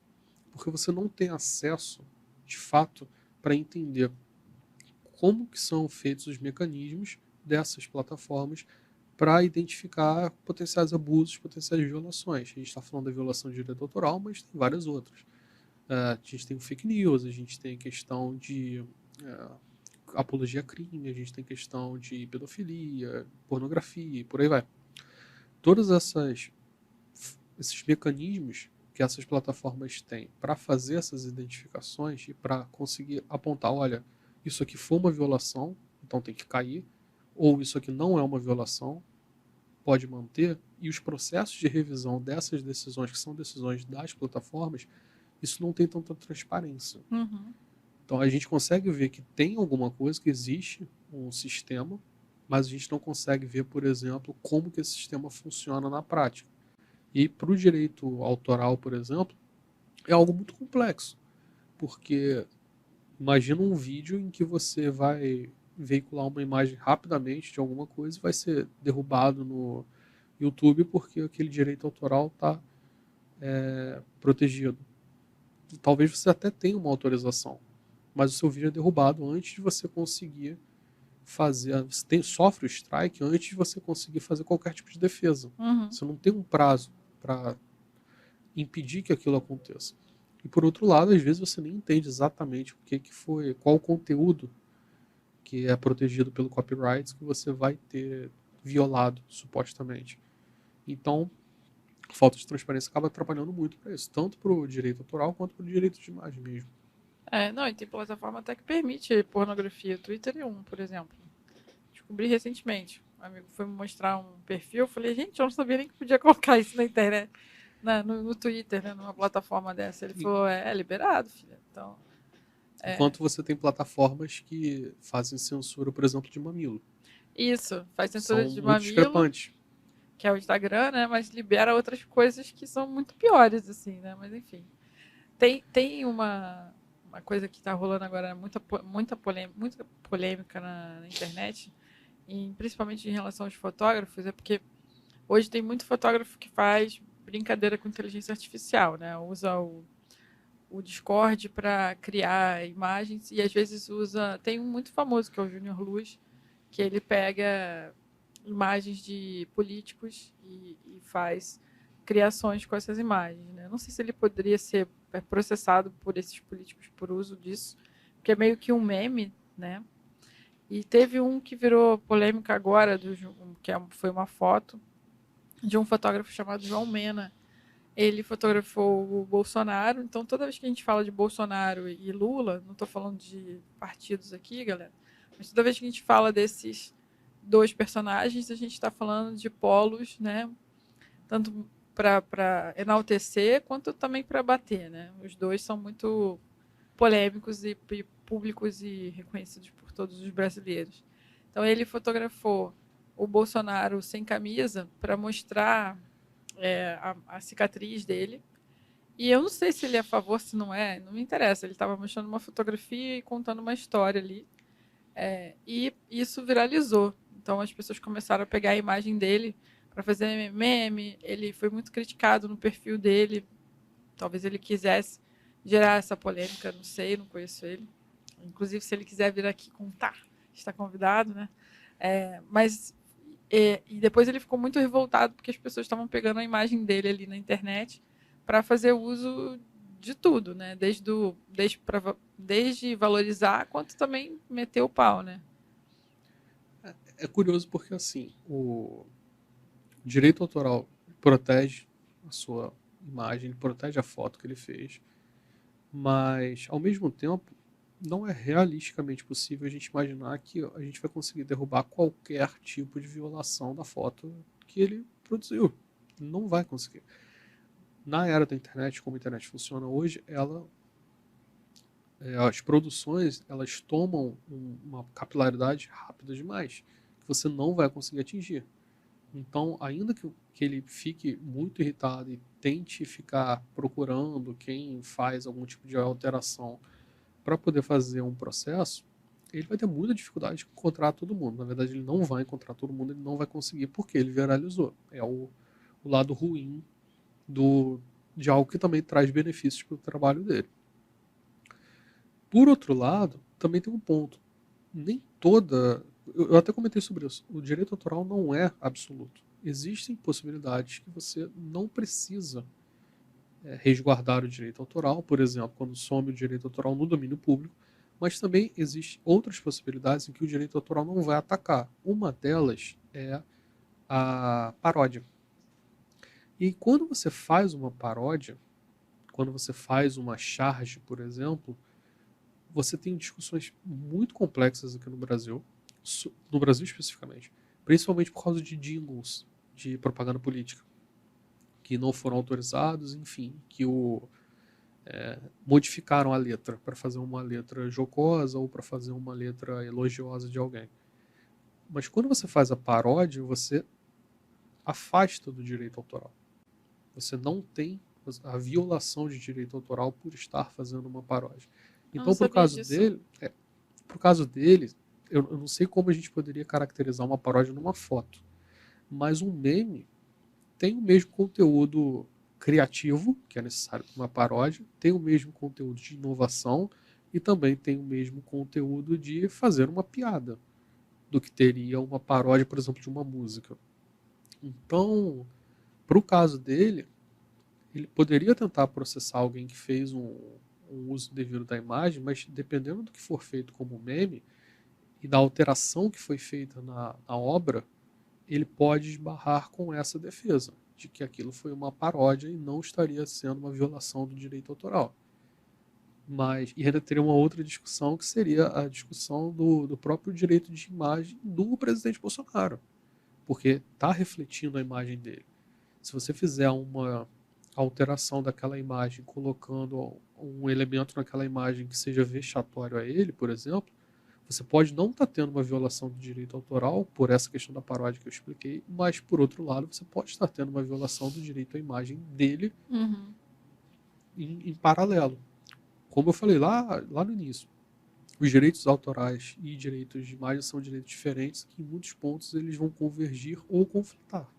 porque você não tem acesso, de fato, para entender como que são feitos os mecanismos dessas plataformas para identificar potenciais abusos, potenciais violações. A gente está falando da violação de direito autoral, mas tem várias outras. A gente tem o fake news, a gente tem a questão de apologia a crime, a gente tem questão de pedofilia, pornografia e por aí vai. Todos esses mecanismos que essas plataformas têm para fazer essas identificações e para conseguir apontar, olha, isso aqui foi uma violação, então tem que cair, ou isso aqui não é uma violação, pode manter, e os processos de revisão dessas decisões, que são decisões das plataformas, isso não tem tanta transparência. Uhum. Então a gente consegue ver que tem alguma coisa, que existe um sistema, mas a gente não consegue ver, por exemplo, como que esse sistema funciona na prática. E para o direito autoral, por exemplo, é algo muito complexo, porque imagina um vídeo em que você vai veicular uma imagem rapidamente de alguma coisa e vai ser derrubado no YouTube porque aquele direito autoral está protegido. Talvez você até tenha uma autorização, mas o seu vídeo é derrubado antes de você conseguir fazer. Você sofre o strike antes de você conseguir fazer qualquer tipo de defesa. Uhum. Você não tem um prazo para impedir que aquilo aconteça. E por outro lado, às vezes você nem entende exatamente o que foi, qual o conteúdo que é protegido pelo copyright que você vai ter violado, supostamente. Então, a falta de transparência acaba atrapalhando muito para isso, tanto para o direito autoral quanto para o direito de imagem mesmo. Não, e tem plataforma até que permite pornografia. Twitter é um, por exemplo. Descobri recentemente. Um amigo foi me mostrar um perfil. Eu falei, gente, eu não sabia nem que podia colocar isso na internet, no Twitter, né, numa plataforma dessa. Ele falou, é liberado, filha. Então, Enquanto você tem plataformas que fazem censura, por exemplo, de mamilo. isso, faz censura São de muito mamilo, discrepantes. que é o Instagram, né? Mas libera outras coisas que são muito piores, assim, né? Mas enfim. Tem uma coisa que está rolando agora, muita polêmica na internet, e principalmente em relação aos fotógrafos, é porque hoje tem muito fotógrafo que faz brincadeira com inteligência artificial, né? Usa o Discord para criar imagens e às vezes usa. Tem um muito famoso que é o Junior Luz, que ele pega imagens de políticos e faz criações com essas imagens, né? Não sei se ele poderia ser processado por esses políticos por uso disso, porque é meio que um meme, né? E teve um que virou polêmica agora, foi uma foto de um fotógrafo chamado João Mena. Ele fotografou o Bolsonaro, então toda vez que a gente fala de Bolsonaro e Lula, não estou falando de partidos aqui, galera, mas toda vez que a gente fala desses dois personagens, a gente está falando de polos, né? Tanto para enaltecer quanto também para bater, né? Os dois são muito polêmicos e públicos e reconhecidos por todos os brasileiros. Então ele fotografou o Bolsonaro sem camisa para mostrar a cicatriz dele. E eu não sei se ele é a favor, se não é, não me interessa. Ele estava mostrando uma fotografia e contando uma história ali. E isso viralizou. Então as pessoas começaram a pegar a imagem dele para fazer meme. Ele foi muito criticado no perfil dele. Talvez ele quisesse gerar essa polêmica, não sei, não conheço ele. Inclusive, se ele quiser vir aqui contar, está convidado, né? E depois ele ficou muito revoltado porque as pessoas estavam pegando a imagem dele ali na internet para fazer uso de tudo, né? Desde valorizar quanto também meter o pau, né? É curioso porque, assim, o direito autoral protege a sua imagem, protege a foto que ele fez, mas, ao mesmo tempo, não é realisticamente possível a gente imaginar que a gente vai conseguir derrubar qualquer tipo de violação da foto que ele produziu. Não vai conseguir. Na era da internet, como a internet funciona hoje, as produções elas tomam uma capilaridade rápida demais, que você não vai conseguir atingir. Então, ainda que ele fique muito irritado e tente ficar procurando quem faz algum tipo de alteração para poder fazer um processo, ele vai ter muita dificuldade de encontrar todo mundo. Na verdade, ele não vai encontrar todo mundo, ele não vai conseguir porque ele viralizou. É o lado ruim de algo que também traz benefícios para o trabalho dele. Por outro lado, também tem um ponto. Nem toda. Eu até comentei sobre isso. O direito autoral não é absoluto. Existem possibilidades que você não precisa resguardar o direito autoral, por exemplo, quando some o direito autoral no domínio público, mas também existem outras possibilidades em que o direito autoral não vai atacar. Uma delas é a paródia. E quando você faz uma paródia, quando você faz uma charge, por exemplo, você tem discussões muito complexas aqui no Brasil especificamente, principalmente por causa de jingles de propaganda política, que não foram autorizados, enfim, que modificaram a letra para fazer uma letra jocosa ou para fazer uma letra elogiosa de alguém. Mas quando você faz a paródia, você afasta do direito autoral. Você não tem a violação de direito autoral por estar fazendo uma paródia. Eu não Então, sabia disso. pro caso dele, eu não sei como a gente poderia caracterizar uma paródia numa foto, mas um meme tem o mesmo conteúdo criativo, que é necessário para uma paródia, tem o mesmo conteúdo de inovação e também tem o mesmo conteúdo de fazer uma piada do que teria uma paródia, por exemplo, de uma música. Então, para o caso dele, ele poderia tentar processar alguém que fez um uso devido da imagem, mas dependendo do que for feito como meme e da alteração que foi feita na obra, ele pode esbarrar com essa defesa, de que aquilo foi uma paródia e não estaria sendo uma violação do direito autoral. E ainda teria uma outra discussão, que seria a discussão do próprio direito de imagem do presidente Bolsonaro, porque está refletindo a imagem dele. Se você fizer uma alteração daquela imagem, colocando um elemento naquela imagem que seja vexatório a ele, por exemplo, você pode não estar tendo uma violação do direito autoral por essa questão da paródia que eu expliquei, mas, por outro lado, você pode estar tendo uma violação do direito à imagem dele em paralelo. Como eu falei lá no início, os direitos autorais e direitos de imagem são direitos diferentes que, em muitos pontos, eles vão convergir ou conflitar.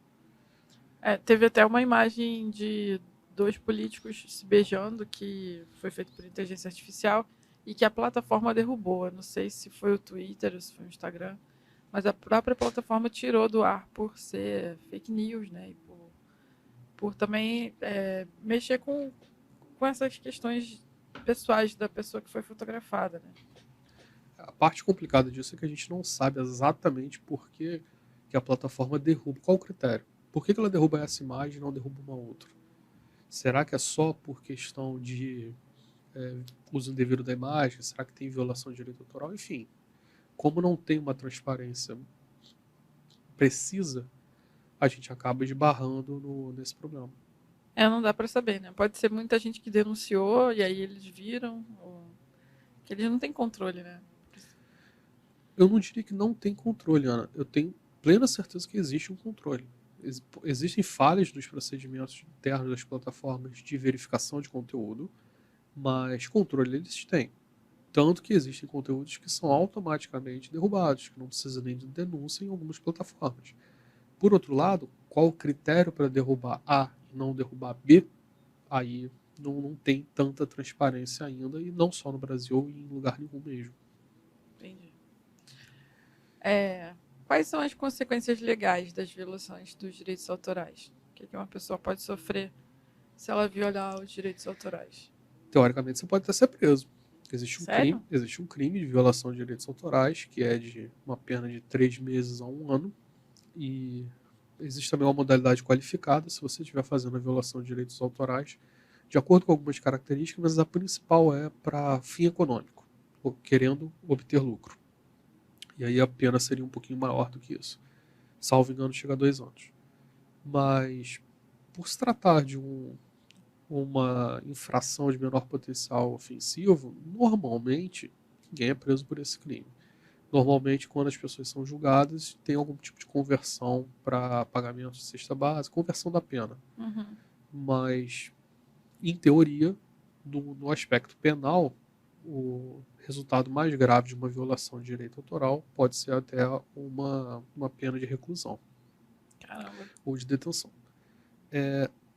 Teve até uma imagem de dois políticos se beijando que foi feito por inteligência artificial e que a plataforma derrubou. Eu não sei se foi o Twitter ou se foi o Instagram, Mas a própria plataforma tirou do ar por ser fake news, né? E por também mexer com essas questões pessoais da pessoa que foi fotografada, né? A parte complicada disso é que a gente não sabe exatamente por que a plataforma derruba. Qual o critério? Por que ela derruba essa imagem e não derruba uma outra? Será que é só por questão de uso indevido da imagem? Será que tem violação de direito autoral? Enfim, como não tem uma transparência precisa, a gente acaba esbarrando nesse problema. Não dá para saber, né? Pode ser muita gente que denunciou e aí eles viram, ou que eles não têm controle, né? Eu não diria que não tem controle, Ana. Eu tenho plena certeza que existe um controle. Existem falhas dos procedimentos internos das plataformas de verificação de conteúdo, mas controle eles têm. Tanto que existem conteúdos que são automaticamente derrubados, que não precisa nem de denúncia em algumas plataformas. Por outro lado, qual o critério para derrubar A e não derrubar B? Aí não tem tanta transparência ainda, e não só no Brasil, em lugar nenhum mesmo. Entendi. Quais são as consequências legais das violações dos direitos autorais? O que uma pessoa pode sofrer se ela violar os direitos autorais? Teoricamente, você pode até ser preso. Sério? Existe um crime de violação de direitos autorais, que é de uma pena de 3 meses a 1 ano, e existe também uma modalidade qualificada, se você estiver fazendo a violação de direitos autorais, de acordo com algumas características, mas a principal é para fim econômico, ou querendo obter lucro. E aí a pena seria um pouquinho maior do que isso. Salvo engano, chega a 2 anos. Mas, por se tratar de uma infração de menor potencial ofensivo, normalmente ninguém é preso por esse crime. Normalmente, quando as pessoas são julgadas, tem algum tipo de conversão para pagamento de cesta básica, conversão da pena. Uhum. Mas, em teoria, no aspecto penal, o resultado mais grave de uma violação de direito autoral pode ser até uma pena de reclusão. Caramba. Ou de detenção.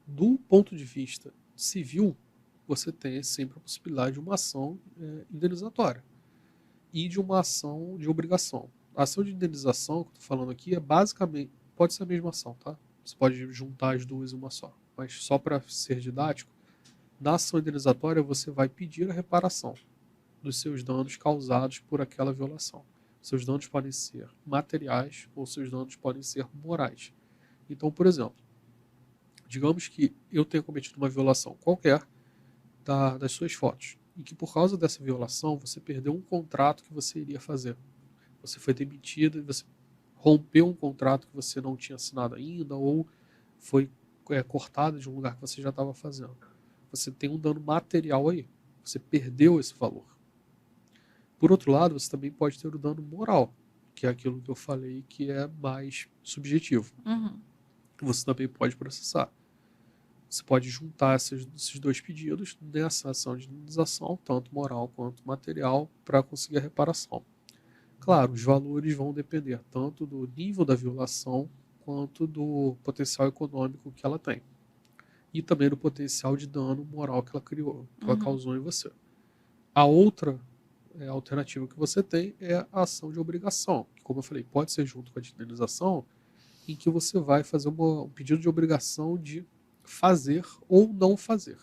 Do ponto de vista civil, você tem sempre a possibilidade de uma ação indenizatória e de uma ação de obrigação. A ação de indenização que eu estou falando aqui é basicamente, pode ser a mesma ação, tá? Você pode juntar as duas em uma só. Mas só para ser didático, na ação indenizatória você vai pedir a reparação dos seus danos causados por aquela violação. Seus danos podem ser materiais ou seus danos podem ser morais. Então, por exemplo, digamos que eu tenha cometido uma violação qualquer das suas fotos e que por causa dessa violação você perdeu um contrato que você iria fazer. Você foi demitido e você rompeu um contrato que você não tinha assinado ainda ou foi cortado de um lugar que você já estava fazendo. Você tem um dano material aí. Você perdeu esse valor. Por outro lado, você também pode ter o dano moral, que é aquilo que eu falei que é mais subjetivo. Uhum. Você também pode processar. Você pode juntar esses dois pedidos nessa ação de indenização, tanto moral quanto material, para conseguir a reparação. Claro, os valores vão depender tanto do nível da violação quanto do potencial econômico que ela tem. E também do potencial de dano moral que ela criou, que ela causou em você. A outra alternativa que você tem é a ação de obrigação, que, como eu falei, pode ser junto com a de indenização, em que você vai fazer um pedido de obrigação de fazer ou não fazer.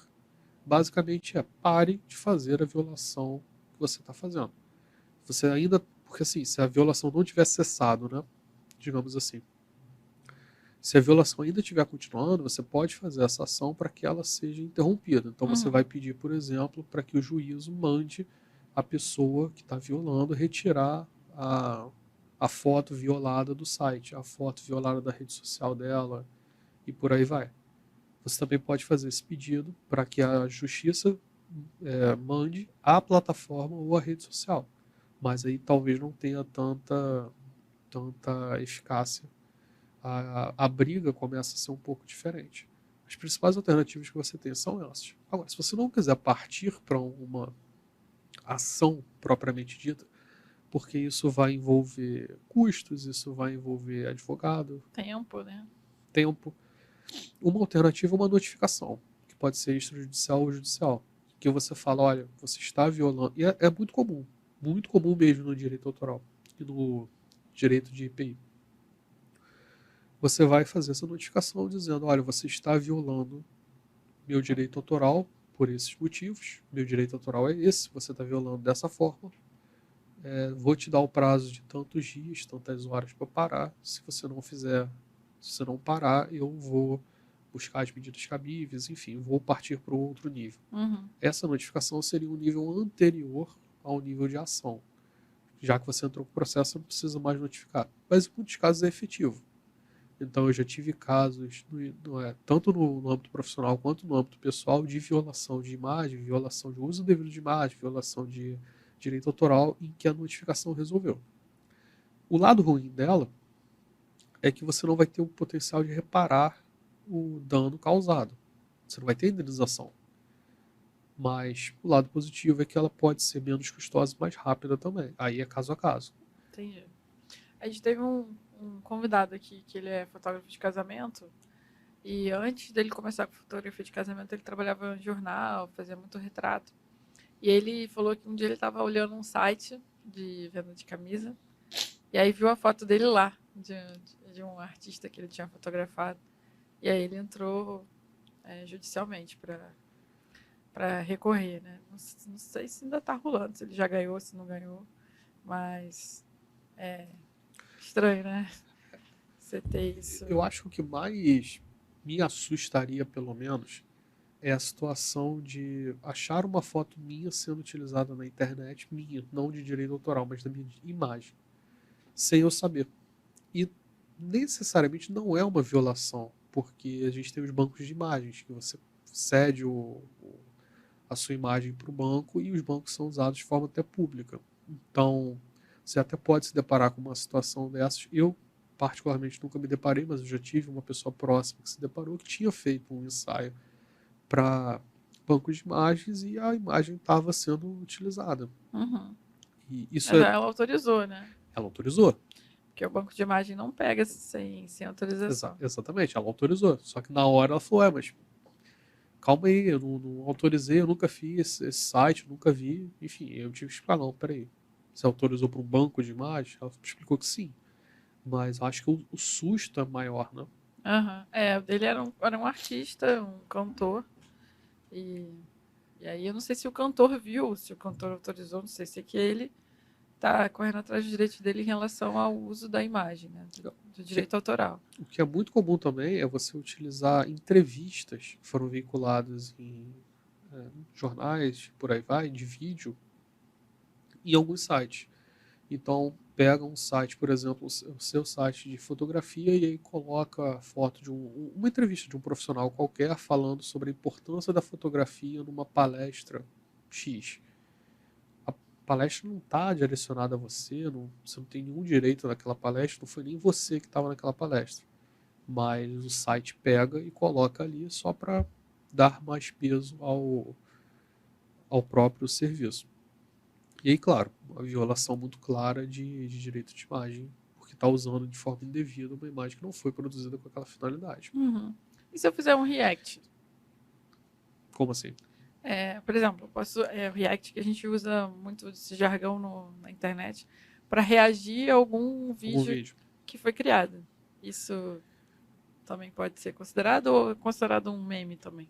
Basicamente é pare de fazer a violação que você está fazendo. Você ainda, porque assim, se a violação não tiver cessado, né, digamos assim, se a violação ainda estiver continuando, você pode fazer essa ação para que ela seja interrompida. Então você vai pedir, por exemplo, para que o juízo mande a pessoa que está violando retirar a foto violada do site, a foto violada da rede social dela e por aí vai. Você também pode fazer esse pedido para que a justiça mande à plataforma ou à rede social. Mas aí talvez não tenha tanta eficácia. A briga começa a ser um pouco diferente. As principais alternativas que você tem são essas. Agora, se você não quiser partir para uma ação propriamente dita, porque isso vai envolver custos, isso vai envolver advogado, Tempo, né? tempo. Uma alternativa é uma notificação, que pode ser extrajudicial ou judicial, que você fala, olha, você está violando, e é muito comum mesmo no direito autoral e no direito de IPI. Você vai fazer essa notificação dizendo, olha, você está violando meu direito autoral por esses motivos, meu direito autoral é esse, você está violando dessa forma, vou te dar o prazo de tantos dias, tantas horas para parar, se você não parar, eu vou buscar as medidas cabíveis, enfim, vou partir para outro nível. Uhum. Essa notificação seria um nível anterior ao nível de ação. Já que você entrou com o processo, não precisa mais notificar. Mas em muitos casos é efetivo. Então eu já tive casos, tanto no âmbito profissional quanto no âmbito pessoal, de violação de imagem, violação de uso indevido de imagem, violação de direito autoral, em que a notificação resolveu. O lado ruim dela é que você não vai ter o potencial de reparar o dano causado. Você não vai ter indenização. Mas o lado positivo é que ela pode ser menos custosa e mais rápida também. Aí é caso a caso. Entendi. A gente teve um convidado aqui que ele é fotógrafo de casamento. E antes dele começar com fotografia de casamento, ele trabalhava em jornal, fazia muito retrato. E ele falou que um dia ele estava olhando um site de venda de camisa. E aí viu a foto dele lá, de um artista que ele tinha fotografado. E aí ele entrou judicialmente para recorrer, né? Não sei se ainda está rolando, se ele já ganhou, se não ganhou. Mas é estranho, né? Você ter isso. Eu acho que o que mais me assustaria, pelo menos, é a situação de achar uma foto minha sendo utilizada na internet, minha, não de direito autoral, mas da minha imagem, sem eu saber. E necessariamente não é uma violação, porque a gente tem os bancos de imagens, que você cede a sua imagem para o banco e os bancos são usados de forma até pública. Então, você até pode se deparar com uma situação dessas. Eu, particularmente, nunca me deparei, mas eu já tive uma pessoa próxima que se deparou, que tinha feito um ensaio para bancos de imagens e a imagem estava sendo utilizada. Uhum. E isso Mas ela autorizou, né? Ela autorizou. Porque o banco de imagem não pega sem autorização. Exatamente, ela autorizou. Só que na hora ela falou, mas calma aí, eu não autorizei, eu nunca fiz esse site, eu nunca vi. Enfim, eu tive que explicar, não, peraí. Você autorizou para um banco de imagens? Ela explicou que sim. Mas acho que o susto é maior, né? Uhum. Ele era um artista, um cantor. E aí eu não sei se o cantor viu, se o cantor autorizou, não sei se é que ele tá correndo atrás dos direitos dele em relação ao uso da imagem, né? Do direito autoral. O que é muito comum também é você utilizar entrevistas que foram veiculadas em jornais, por aí vai, de vídeo, em alguns sites. Então, pega um site, por exemplo, o seu site de fotografia e aí coloca a foto de uma entrevista de um profissional qualquer falando sobre a importância da fotografia numa palestra X. A palestra não está direcionada a você, você não tem nenhum direito naquela palestra, não foi nem você que estava naquela palestra. Mas o site pega e coloca ali só para dar mais peso ao próprio serviço. E aí, claro, uma violação muito clara de direito de imagem, porque está usando de forma indevida uma imagem que não foi produzida com aquela finalidade. Uhum. E se eu fizer um react? Como assim? Por exemplo, o react que a gente usa muito esse jargão na internet para reagir a algum vídeo que foi criado. Isso também pode ser considerado ou é considerado um meme também?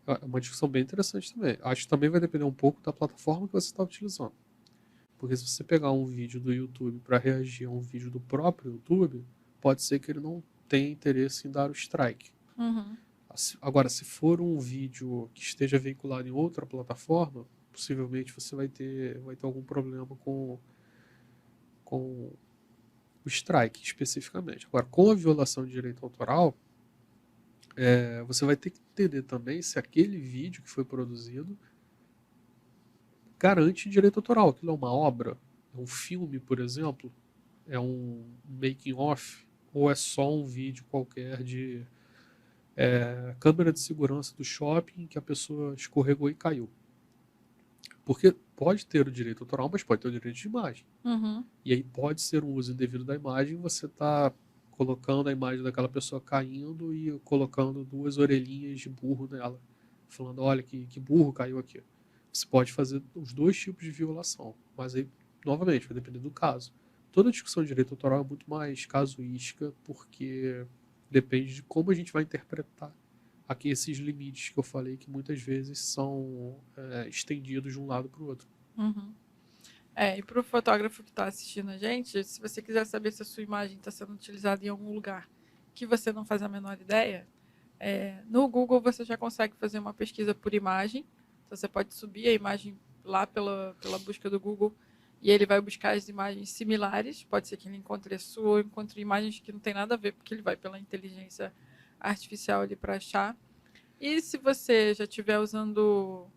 É uma discussão bem interessante também. Acho que também vai depender um pouco da plataforma que você está utilizando. Porque se você pegar um vídeo do YouTube para reagir a um vídeo do próprio YouTube, pode ser que ele não tenha interesse em dar o strike. Uhum. Agora, se for um vídeo que esteja veiculado em outra plataforma, possivelmente você vai ter algum problema com o strike especificamente. Agora, com a violação de direito autoral, você vai ter que entender também se aquele vídeo que foi produzido garante direito autoral. Aquilo é uma obra, é um filme, por exemplo, é um making of, ou é só um vídeo qualquer de câmera de segurança do shopping que a pessoa escorregou e caiu. Porque pode ter o direito autoral, mas pode ter o direito de imagem. Uhum. E aí pode ser um uso indevido da imagem, você está colocando a imagem daquela pessoa caindo e colocando duas orelhinhas de burro nela, falando, olha que burro caiu aqui. Você pode fazer os dois tipos de violação, mas aí, novamente, vai depender do caso. toda discussão de direito autoral é muito mais casuística, porque depende de como a gente vai interpretar aqui esses limites que eu falei, que muitas vezes são estendidos de um lado para o outro. Uhum. E para o fotógrafo que está assistindo a gente, se você quiser saber se a sua imagem está sendo utilizada em algum lugar que você não faz a menor ideia, no Google você já consegue fazer uma pesquisa por imagem. Então você pode subir a imagem lá pela busca do Google e ele vai buscar as imagens similares. Pode ser que ele encontre a sua ou encontre imagens que não tem nada a ver, porque ele vai pela inteligência artificial ali para achar. E se você já estiver usando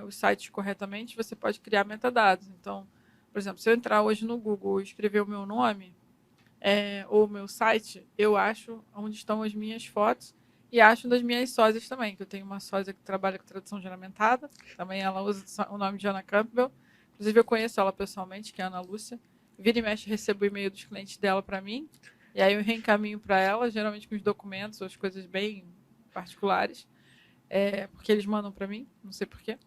os sites corretamente, você pode criar metadados. Então, por exemplo, se eu entrar hoje no Google e escrever o meu nome ou o meu site, eu acho onde estão as minhas fotos e acho das minhas sósias também, que eu tenho uma sósia que trabalha com tradução juramentada, também ela usa o nome de Ana Campbell. Inclusive, eu conheço ela pessoalmente, que é a Ana Lúcia. Vira e mexe, recebo o e-mail dos clientes dela para mim, e aí eu reencaminho para ela, geralmente com os documentos ou as coisas bem particulares, porque eles mandam para mim, não sei porquê.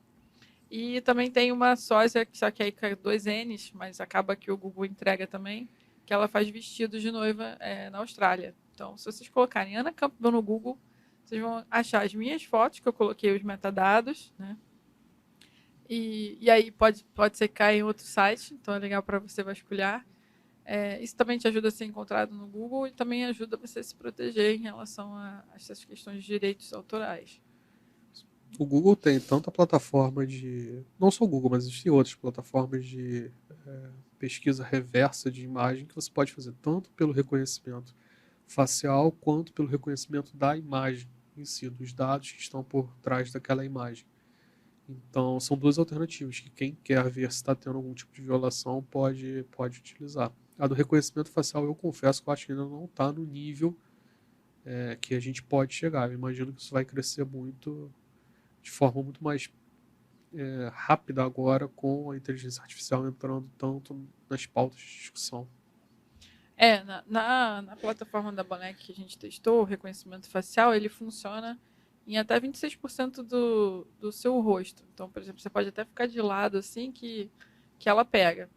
E também tem uma sósia, só que aí com 2 N's, mas acaba que o Google entrega também, que ela faz vestidos de noiva na Austrália. Então, se vocês colocarem Ana Campbell no Google, vocês vão achar as minhas fotos, que eu coloquei os metadados, né? E aí pode ser que caia em outro site, então é legal para você vasculhar. Isso também te ajuda a ser encontrado no Google e também ajuda você a se proteger em relação a essas questões de direitos autorais. O Google tem tanto a plataforma de... Não só o Google, mas existem outras plataformas de pesquisa reversa de imagem que você pode fazer tanto pelo reconhecimento facial quanto pelo reconhecimento da imagem em si, dos dados que estão por trás daquela imagem. Então, são duas alternativas que quem quer ver se está tendo algum tipo de violação pode utilizar. A do reconhecimento facial, eu confesso que eu acho que ainda não está no nível que a gente pode chegar. Eu imagino que isso vai crescer muito, de forma muito mais rápida agora, com a inteligência artificial entrando tanto nas pautas de discussão. Na plataforma da Boneco que a gente testou, o reconhecimento facial, ele funciona em até 26% do seu rosto. Então, por exemplo, você pode até ficar de lado assim que ela pega.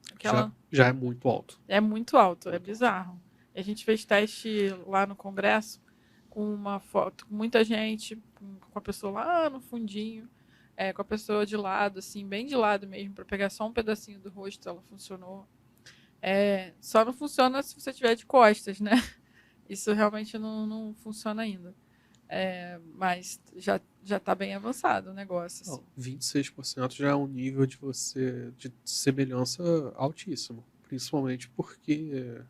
Já é muito alto. É muito alto, é bizarro. A gente fez teste lá no Congresso com uma foto com muita gente, com a pessoa lá no fundinho, com a pessoa de lado, assim, bem de lado mesmo, para pegar só um pedacinho do rosto, ela funcionou. Só não funciona se você estiver de costas, né? Isso realmente não funciona ainda. Mas já está bem avançado o negócio. Assim. Não, 26% já é um nível de semelhança altíssimo. Principalmente porque,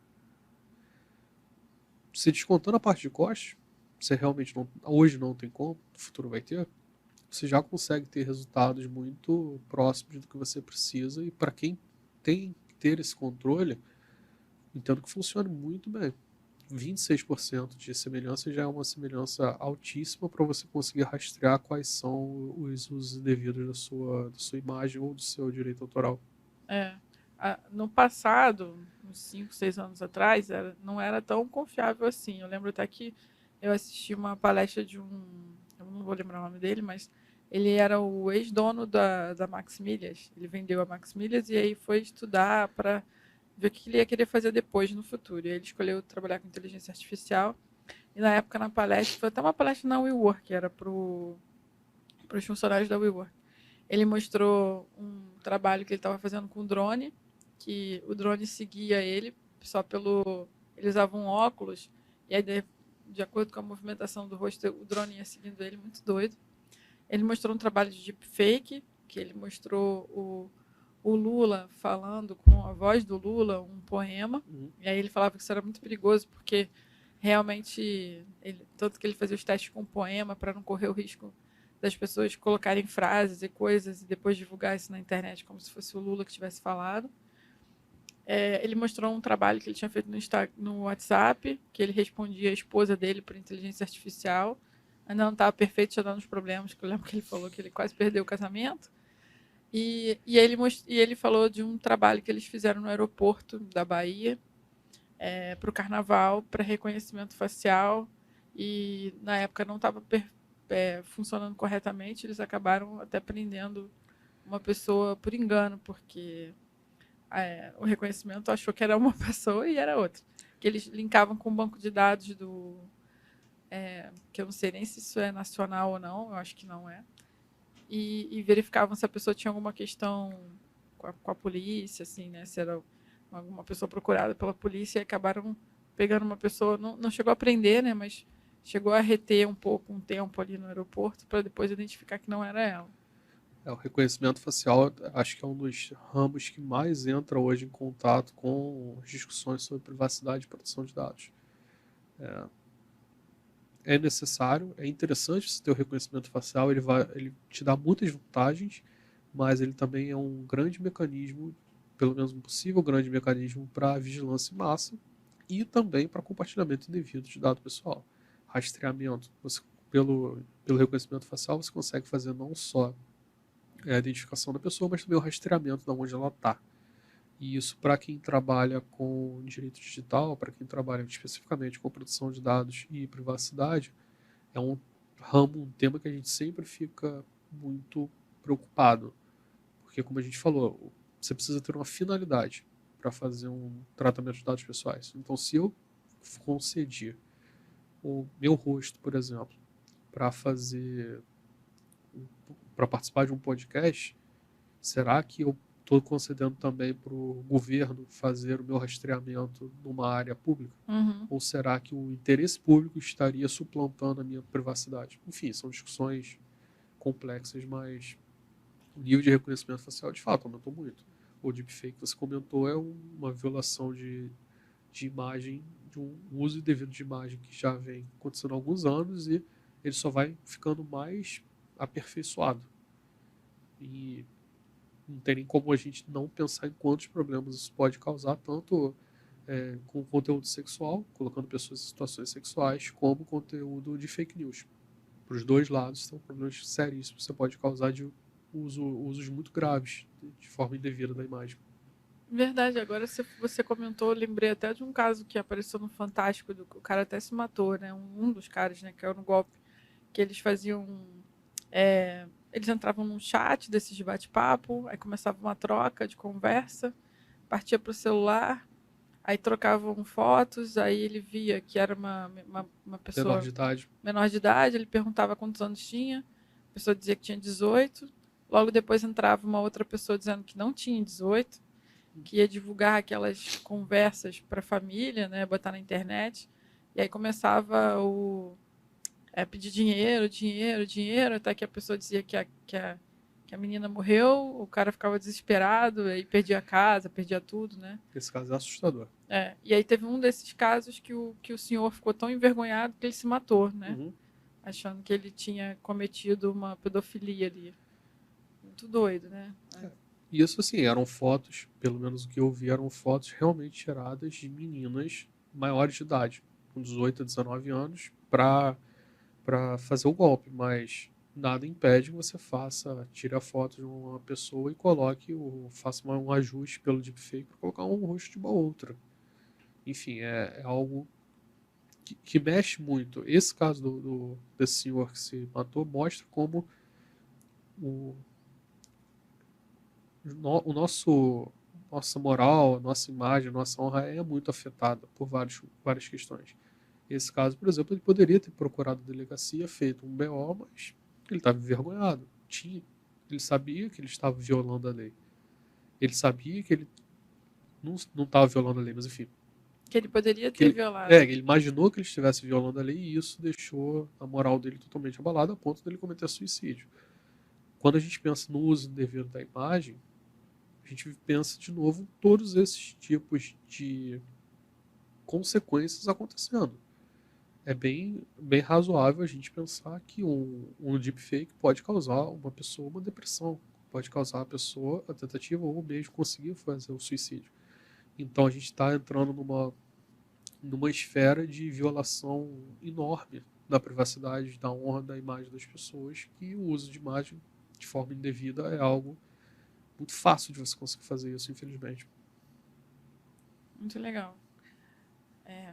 se descontando a parte de costas, você realmente hoje não tem como, no futuro vai ter, você já consegue ter resultados muito próximos do que você precisa. E para quem tem que ter esse controle, entendo que funciona muito bem. 26% de semelhança já é uma semelhança altíssima para você conseguir rastrear quais são os usos indevidos da sua imagem ou do seu direito autoral. No passado, uns 5, 6 anos atrás, não era tão confiável assim. Eu lembro até que eu assisti uma palestra de eu não vou lembrar o nome dele, mas ele era o ex-dono da Maximilias. Ele vendeu a Maximilias e aí foi estudar para ver o que ele ia querer fazer depois, no futuro. E ele escolheu trabalhar com inteligência artificial. E na época, na palestra, foi até uma palestra na WeWork, que era para os funcionários da WeWork. Ele mostrou um trabalho que ele estava fazendo com drone, que o drone seguia ele só pelo... Ele usava um óculos, e aí, de acordo com a movimentação do rosto, o drone ia seguindo ele, muito doido. Ele mostrou um trabalho de deepfake, que ele mostrou o Lula falando com a voz do Lula um poema, e aí ele falava que isso era muito perigoso, porque realmente, tanto que ele fazia os testes com um poema para não correr o risco das pessoas colocarem frases e coisas e depois divulgar isso na internet como se fosse o Lula que tivesse falado. Ele mostrou um trabalho que ele tinha feito no WhatsApp, que ele respondia a esposa dele por inteligência artificial. Ainda não estava perfeito, tinha dado uns problemas, que eu lembro que ele falou que ele quase perdeu o casamento. E ele falou de um trabalho que eles fizeram no aeroporto da Bahia, para o carnaval, para reconhecimento facial, e na época não estava funcionando corretamente, eles acabaram até prendendo uma pessoa por engano, porque o reconhecimento achou que era uma pessoa e era outra. Que eles linkavam com o banco de dados que eu não sei nem se isso é nacional ou não, eu acho que não é. E verificavam se a pessoa tinha alguma questão com a polícia, assim, né? Se era alguma pessoa procurada pela polícia, e acabaram pegando uma pessoa, não chegou a prender, né? Mas chegou a reter um tempo ali no aeroporto para depois identificar que não era ela. O reconhecimento facial acho que é um dos ramos que mais entra hoje em contato com as discussões sobre privacidade e proteção de dados. É necessário, é interessante você ter o reconhecimento facial, ele te dá muitas vantagens, mas ele também é um grande mecanismo, pelo menos um possível grande mecanismo para vigilância em massa e também para compartilhamento indevido de dado pessoal. Rastreamento. Pelo reconhecimento facial, você consegue fazer não só a identificação da pessoa, mas também o rastreamento de onde ela está. E isso, para quem trabalha com direito digital, para quem trabalha especificamente com proteção de dados e privacidade, é um ramo, um tema que a gente sempre fica muito preocupado. Porque, como a gente falou, você precisa ter uma finalidade para fazer um tratamento de dados pessoais. Então, se eu conceder o meu rosto, por exemplo, para participar de um podcast, será que eu estou concedendo também para o governo fazer o meu rastreamento numa área pública? Uhum. Ou será que o interesse público estaria suplantando a minha privacidade? Enfim, são discussões complexas, mas o nível de reconhecimento facial de fato aumentou muito. O deepfake que você comentou é uma violação de imagem, de um uso indevido de imagem que já vem acontecendo há alguns anos e ele só vai ficando mais aperfeiçoado. E não tem nem como a gente não pensar em quantos problemas isso pode causar, tanto com conteúdo sexual, colocando pessoas em situações sexuais, como conteúdo de fake news. Para os dois lados, são problemas seríssimos que você pode causar de usos muito graves de forma indevida da imagem. Verdade, agora você comentou, eu lembrei até de um caso que apareceu no Fantástico, o cara até se matou, né? Um dos caras, né, que era no golpe, que eles faziam. Eles entravam num chat desses de bate-papo, aí começava uma troca de conversa, partia para o celular, aí trocavam fotos, aí ele via que era uma Menor pessoa de idade. menor de idade, ele perguntava quantos anos tinha, a pessoa dizia que tinha 18, logo depois entrava uma outra pessoa dizendo que não tinha 18, que ia divulgar aquelas conversas para a família, né, botar na internet, e aí começava pedir dinheiro, dinheiro, dinheiro, até que a pessoa dizia que a menina morreu, o cara ficava desesperado, aí perdia a casa, perdia tudo, né? Esse caso é assustador. E aí teve um desses casos que o senhor ficou tão envergonhado que ele se matou, né? Uhum. Achando que ele tinha cometido uma pedofilia ali. Muito doido, né? E isso, assim, eram fotos, pelo menos o que eu vi, eram fotos realmente tiradas de meninas maiores de idade, com 18 a 19 anos, para fazer o golpe, mas nada impede que você tire a foto de uma pessoa e faça um ajuste pelo deepfake para colocar um rosto de uma outra. Enfim, é algo que mexe muito. Esse caso desse senhor que se matou mostra como o, nossa moral, nossa imagem, nossa honra é muito afetada por várias questões. Esse caso, por exemplo, ele poderia ter procurado a delegacia, feito um BO, mas ele estava envergonhado. Ele sabia que ele estava violando a lei. Ele sabia que ele não estava violando a lei, mas enfim. Que ele poderia ter violado. Ele imaginou que ele estivesse violando a lei e isso deixou a moral dele totalmente abalada a ponto dele cometer suicídio. Quando a gente pensa no uso indevido da imagem, a gente pensa de novo em todos esses tipos de consequências acontecendo. É bem razoável a gente pensar que um deepfake pode causar uma pessoa uma depressão, pode causar a pessoa a tentativa ou mesmo conseguir fazer o suicídio. Então a gente está entrando numa esfera de violação enorme da privacidade, da honra, da imagem das pessoas, que o uso de imagem de forma indevida é algo muito fácil de você conseguir fazer isso, infelizmente. Muito legal.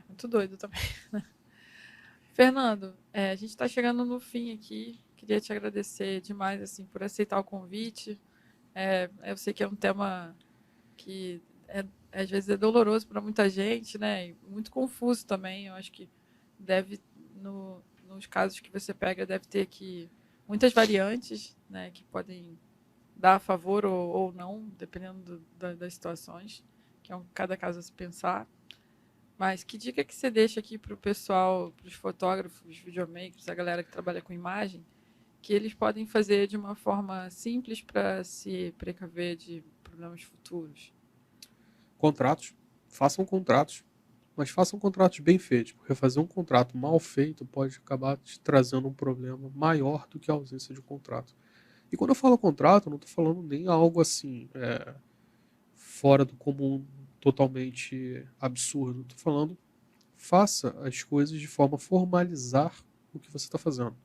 Muito doido também. Fernando, a gente está chegando no fim aqui. Queria te agradecer demais assim por aceitar o convite. Eu sei que é um tema que às vezes é doloroso para muita gente, né? E muito confuso também. Eu acho que deve, nos casos que você pega, deve ter que muitas variantes, né? Que podem dar a favor ou não, dependendo das situações, que é cada caso a se pensar. Mas que dica que você deixa aqui para o pessoal, para os fotógrafos, videomakers, a galera que trabalha com imagem, que eles podem fazer de uma forma simples para se precaver de problemas futuros? Contratos, façam contratos, mas façam contratos bem feitos, porque fazer um contrato mal feito pode acabar te trazendo um problema maior do que a ausência de um contrato. E quando eu falo contrato, eu não estou falando nem algo assim, fora do comum, totalmente absurdo. Estou falando, faça as coisas de forma a formalizar o que você está fazendo.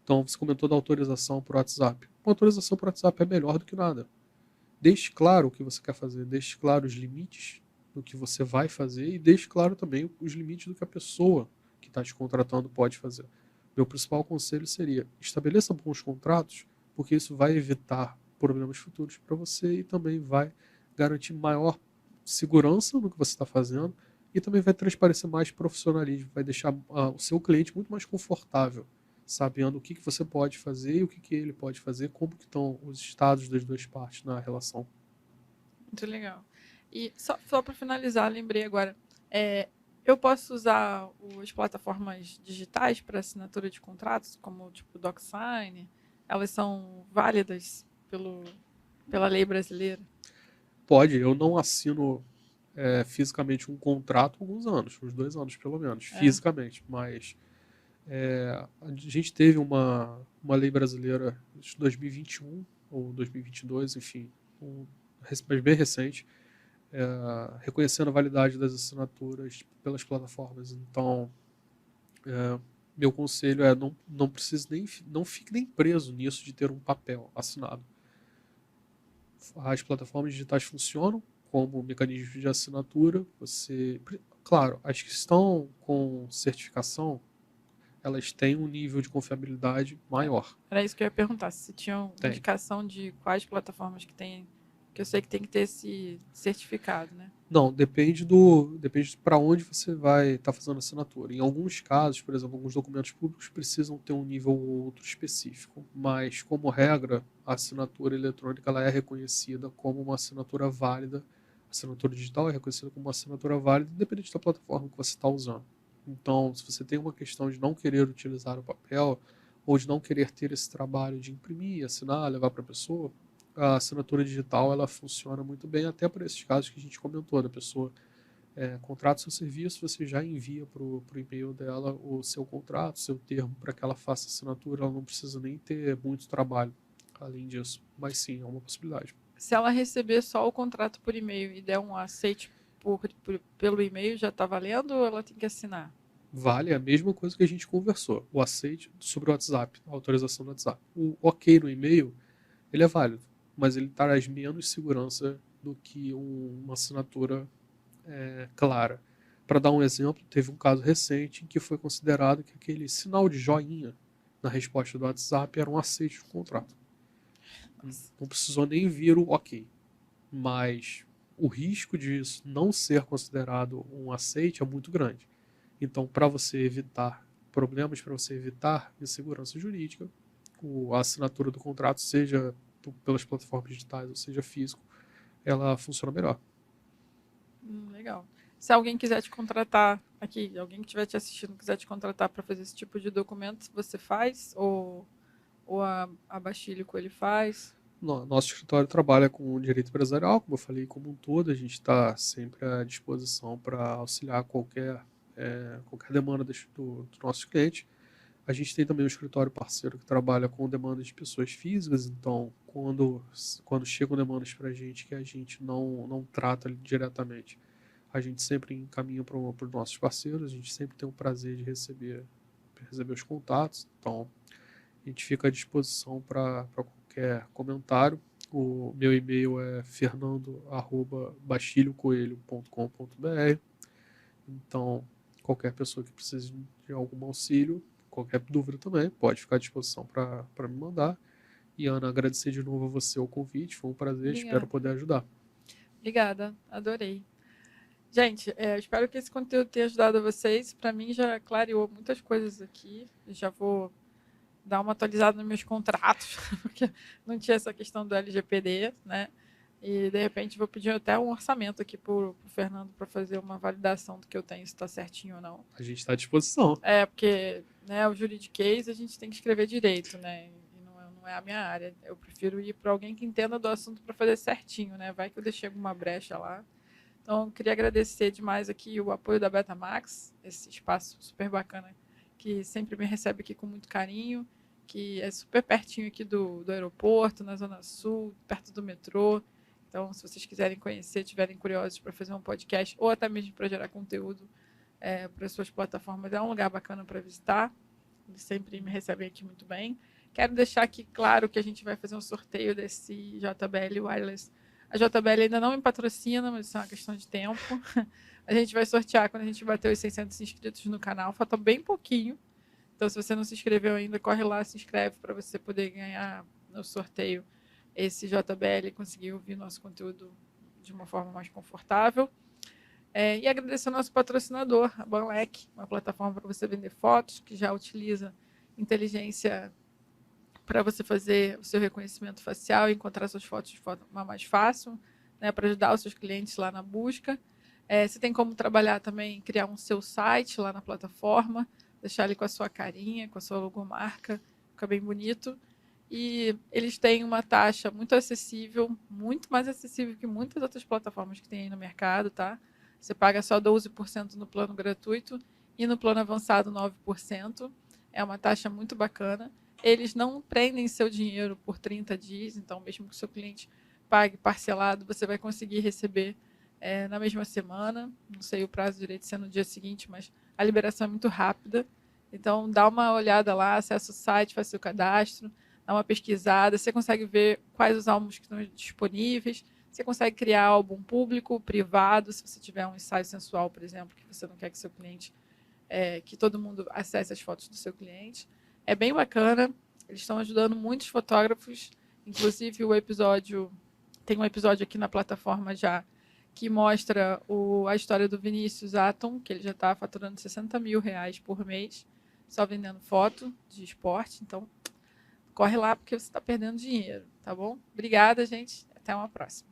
Então, você comentou da autorização por WhatsApp. Uma autorização por WhatsApp é melhor do que nada. Deixe claro o que você quer fazer, deixe claro os limites do que você vai fazer e deixe claro também os limites do que a pessoa que está te contratando pode fazer. Meu principal conselho seria: estabeleça bons contratos, porque isso vai evitar problemas futuros para você e também vai garantir maior segurança no que você está fazendo e também vai transparecer mais profissionalismo, vai deixar o seu cliente muito mais confortável, sabendo o que você pode fazer e o que ele pode fazer, como que estão os estados das duas partes na relação. Muito legal. E só para finalizar, lembrei agora, eu posso usar as plataformas digitais para assinatura de contratos, como tipo DocSign? Elas são válidas pela lei brasileira? Pode, eu não assino fisicamente um contrato há alguns anos, uns 2 anos pelo menos, É. fisicamente, mas a gente teve uma lei brasileira de 2021 ou 2022, enfim, mas bem recente, reconhecendo a validade das assinaturas pelas plataformas. Então, meu conselho é não precise não fique nem preso nisso de ter um papel assinado. As plataformas digitais funcionam como mecanismo de assinatura. Claro, as que estão com certificação, elas têm um nível de confiabilidade maior. Era isso que eu ia perguntar, se tinham Tem. indicação de quais plataformas que tem, que eu sei que tem que ter esse certificado, né? Não, depende para onde você vai estar fazendo a assinatura. Em alguns casos, por exemplo, alguns documentos públicos precisam ter um nível ou outro específico, mas como regra, a assinatura eletrônica ela é reconhecida como uma assinatura válida. A assinatura digital é reconhecida como uma assinatura válida, independente da plataforma que você está usando. Então, se você tem uma questão de não querer utilizar o papel ou de não querer ter esse trabalho de imprimir, assinar, levar para a pessoa, a assinatura digital ela funciona muito bem, até por esses casos que a gente comentou, da pessoa contrata seu serviço, você já envia para o e-mail dela o seu contrato, seu termo, para que ela faça assinatura, ela não precisa nem ter muito trabalho além disso, mas sim, é uma possibilidade. Se ela receber só o contrato por e-mail e der um aceite pelo e-mail, já está valendo ou ela tem que assinar? Vale a mesma coisa que a gente conversou, o aceite sobre o WhatsApp, a autorização do WhatsApp. O ok no e-mail, ele é válido, mas ele traz menos segurança do que uma assinatura clara. Para dar um exemplo, teve um caso recente em que foi considerado que aquele sinal de joinha na resposta do WhatsApp era um aceite do contrato. Nossa. Não precisou nem vir o ok. Mas o risco disso não ser considerado um aceite é muito grande. Então, para você evitar problemas, para você evitar insegurança jurídica, a assinatura do contrato, seja pelas plataformas digitais ou seja físico, ela funciona melhor. Legal. Se alguém quiser te contratar aqui, alguém que estiver te assistindo quiser te contratar para fazer esse tipo de documento, você faz? Ou a Bastílico ele faz? Nosso escritório trabalha com direito empresarial, como eu falei, como um todo. A gente está sempre à disposição para auxiliar qualquer demanda do nosso cliente. A gente tem também um escritório parceiro que trabalha com demandas de pessoas físicas, então quando chegam demandas para a gente que a gente não trata diretamente, a gente sempre encaminha para os nossos parceiros, a gente sempre tem o prazer de receber os contatos, então a gente fica à disposição para qualquer comentário. O meu e-mail é fernando@bastilhocoelho.com.br. Então, qualquer pessoa que precise de algum auxílio, qualquer dúvida também, pode ficar à disposição para me mandar. E Ana, agradecer de novo a você o convite, foi um prazer, espero Obrigada. poder ajudar. Obrigada, adorei. Gente, espero que esse conteúdo tenha ajudado vocês. Para mim já clareou muitas coisas aqui. Já vou dar uma atualizada nos meus contratos, porque não tinha essa questão do LGPD, né? E de repente vou pedir até um orçamento aqui para o Fernando para fazer uma validação do que eu tenho, se está certinho ou não. A gente está à disposição. Porque o juridiquês a gente tem que escrever direito, né? E não é a minha área. Eu prefiro ir para alguém que entenda do assunto para fazer certinho, né? Vai que eu deixei alguma brecha lá. Então, queria agradecer demais aqui o apoio da Betamax, esse espaço super bacana que sempre me recebe aqui com muito carinho, que é super pertinho aqui do aeroporto, na Zona Sul, perto do metrô. Então, se vocês quiserem conhecer, tiverem curiosos para fazer um podcast ou até mesmo para gerar conteúdo para suas plataformas, é um lugar bacana para visitar. Eles sempre me recebem aqui muito bem. Quero deixar aqui claro que a gente vai fazer um sorteio desse JBL Wireless. A JBL ainda não me patrocina, mas isso é uma questão de tempo. A gente vai sortear quando a gente bater os 600 inscritos no canal. Falta bem pouquinho. Então, se você não se inscreveu ainda, corre lá, se inscreve para você poder ganhar no sorteio esse JBL e conseguir ouvir nosso conteúdo de uma forma mais confortável. E agradecer ao nosso patrocinador, a Banlec, uma plataforma para você vender fotos, que já utiliza inteligência para você fazer o seu reconhecimento facial e encontrar suas fotos de forma mais fácil, né, para ajudar os seus clientes lá na busca. Você tem como trabalhar também, criar um seu site lá na plataforma, deixar ele com a sua carinha, com a sua logomarca, fica bem bonito. E eles têm uma taxa muito acessível, muito mais acessível que muitas outras plataformas que tem aí no mercado, tá? Você paga só 12% no plano gratuito e no plano avançado 9%. É uma taxa muito bacana. Eles não prendem seu dinheiro por 30 dias, então mesmo que o seu cliente pague parcelado, você vai conseguir receber na mesma semana. Não sei o prazo direito se é no dia seguinte, mas a liberação é muito rápida. Então dá uma olhada lá, acessa o site, faz seu cadastro, dá uma pesquisada, você consegue ver quais os álbuns que estão disponíveis, você consegue criar álbum público, privado, se você tiver um ensaio sensual, por exemplo, que você não quer que seu cliente, que todo mundo acesse as fotos do seu cliente. É bem bacana, eles estão ajudando muitos fotógrafos, inclusive tem um episódio aqui na plataforma já, que mostra a história do Vinícius Atom, que ele já está faturando 60 mil reais por mês, só vendendo foto de esporte, então corre lá porque você está perdendo dinheiro, tá bom? Obrigada, gente, até uma próxima.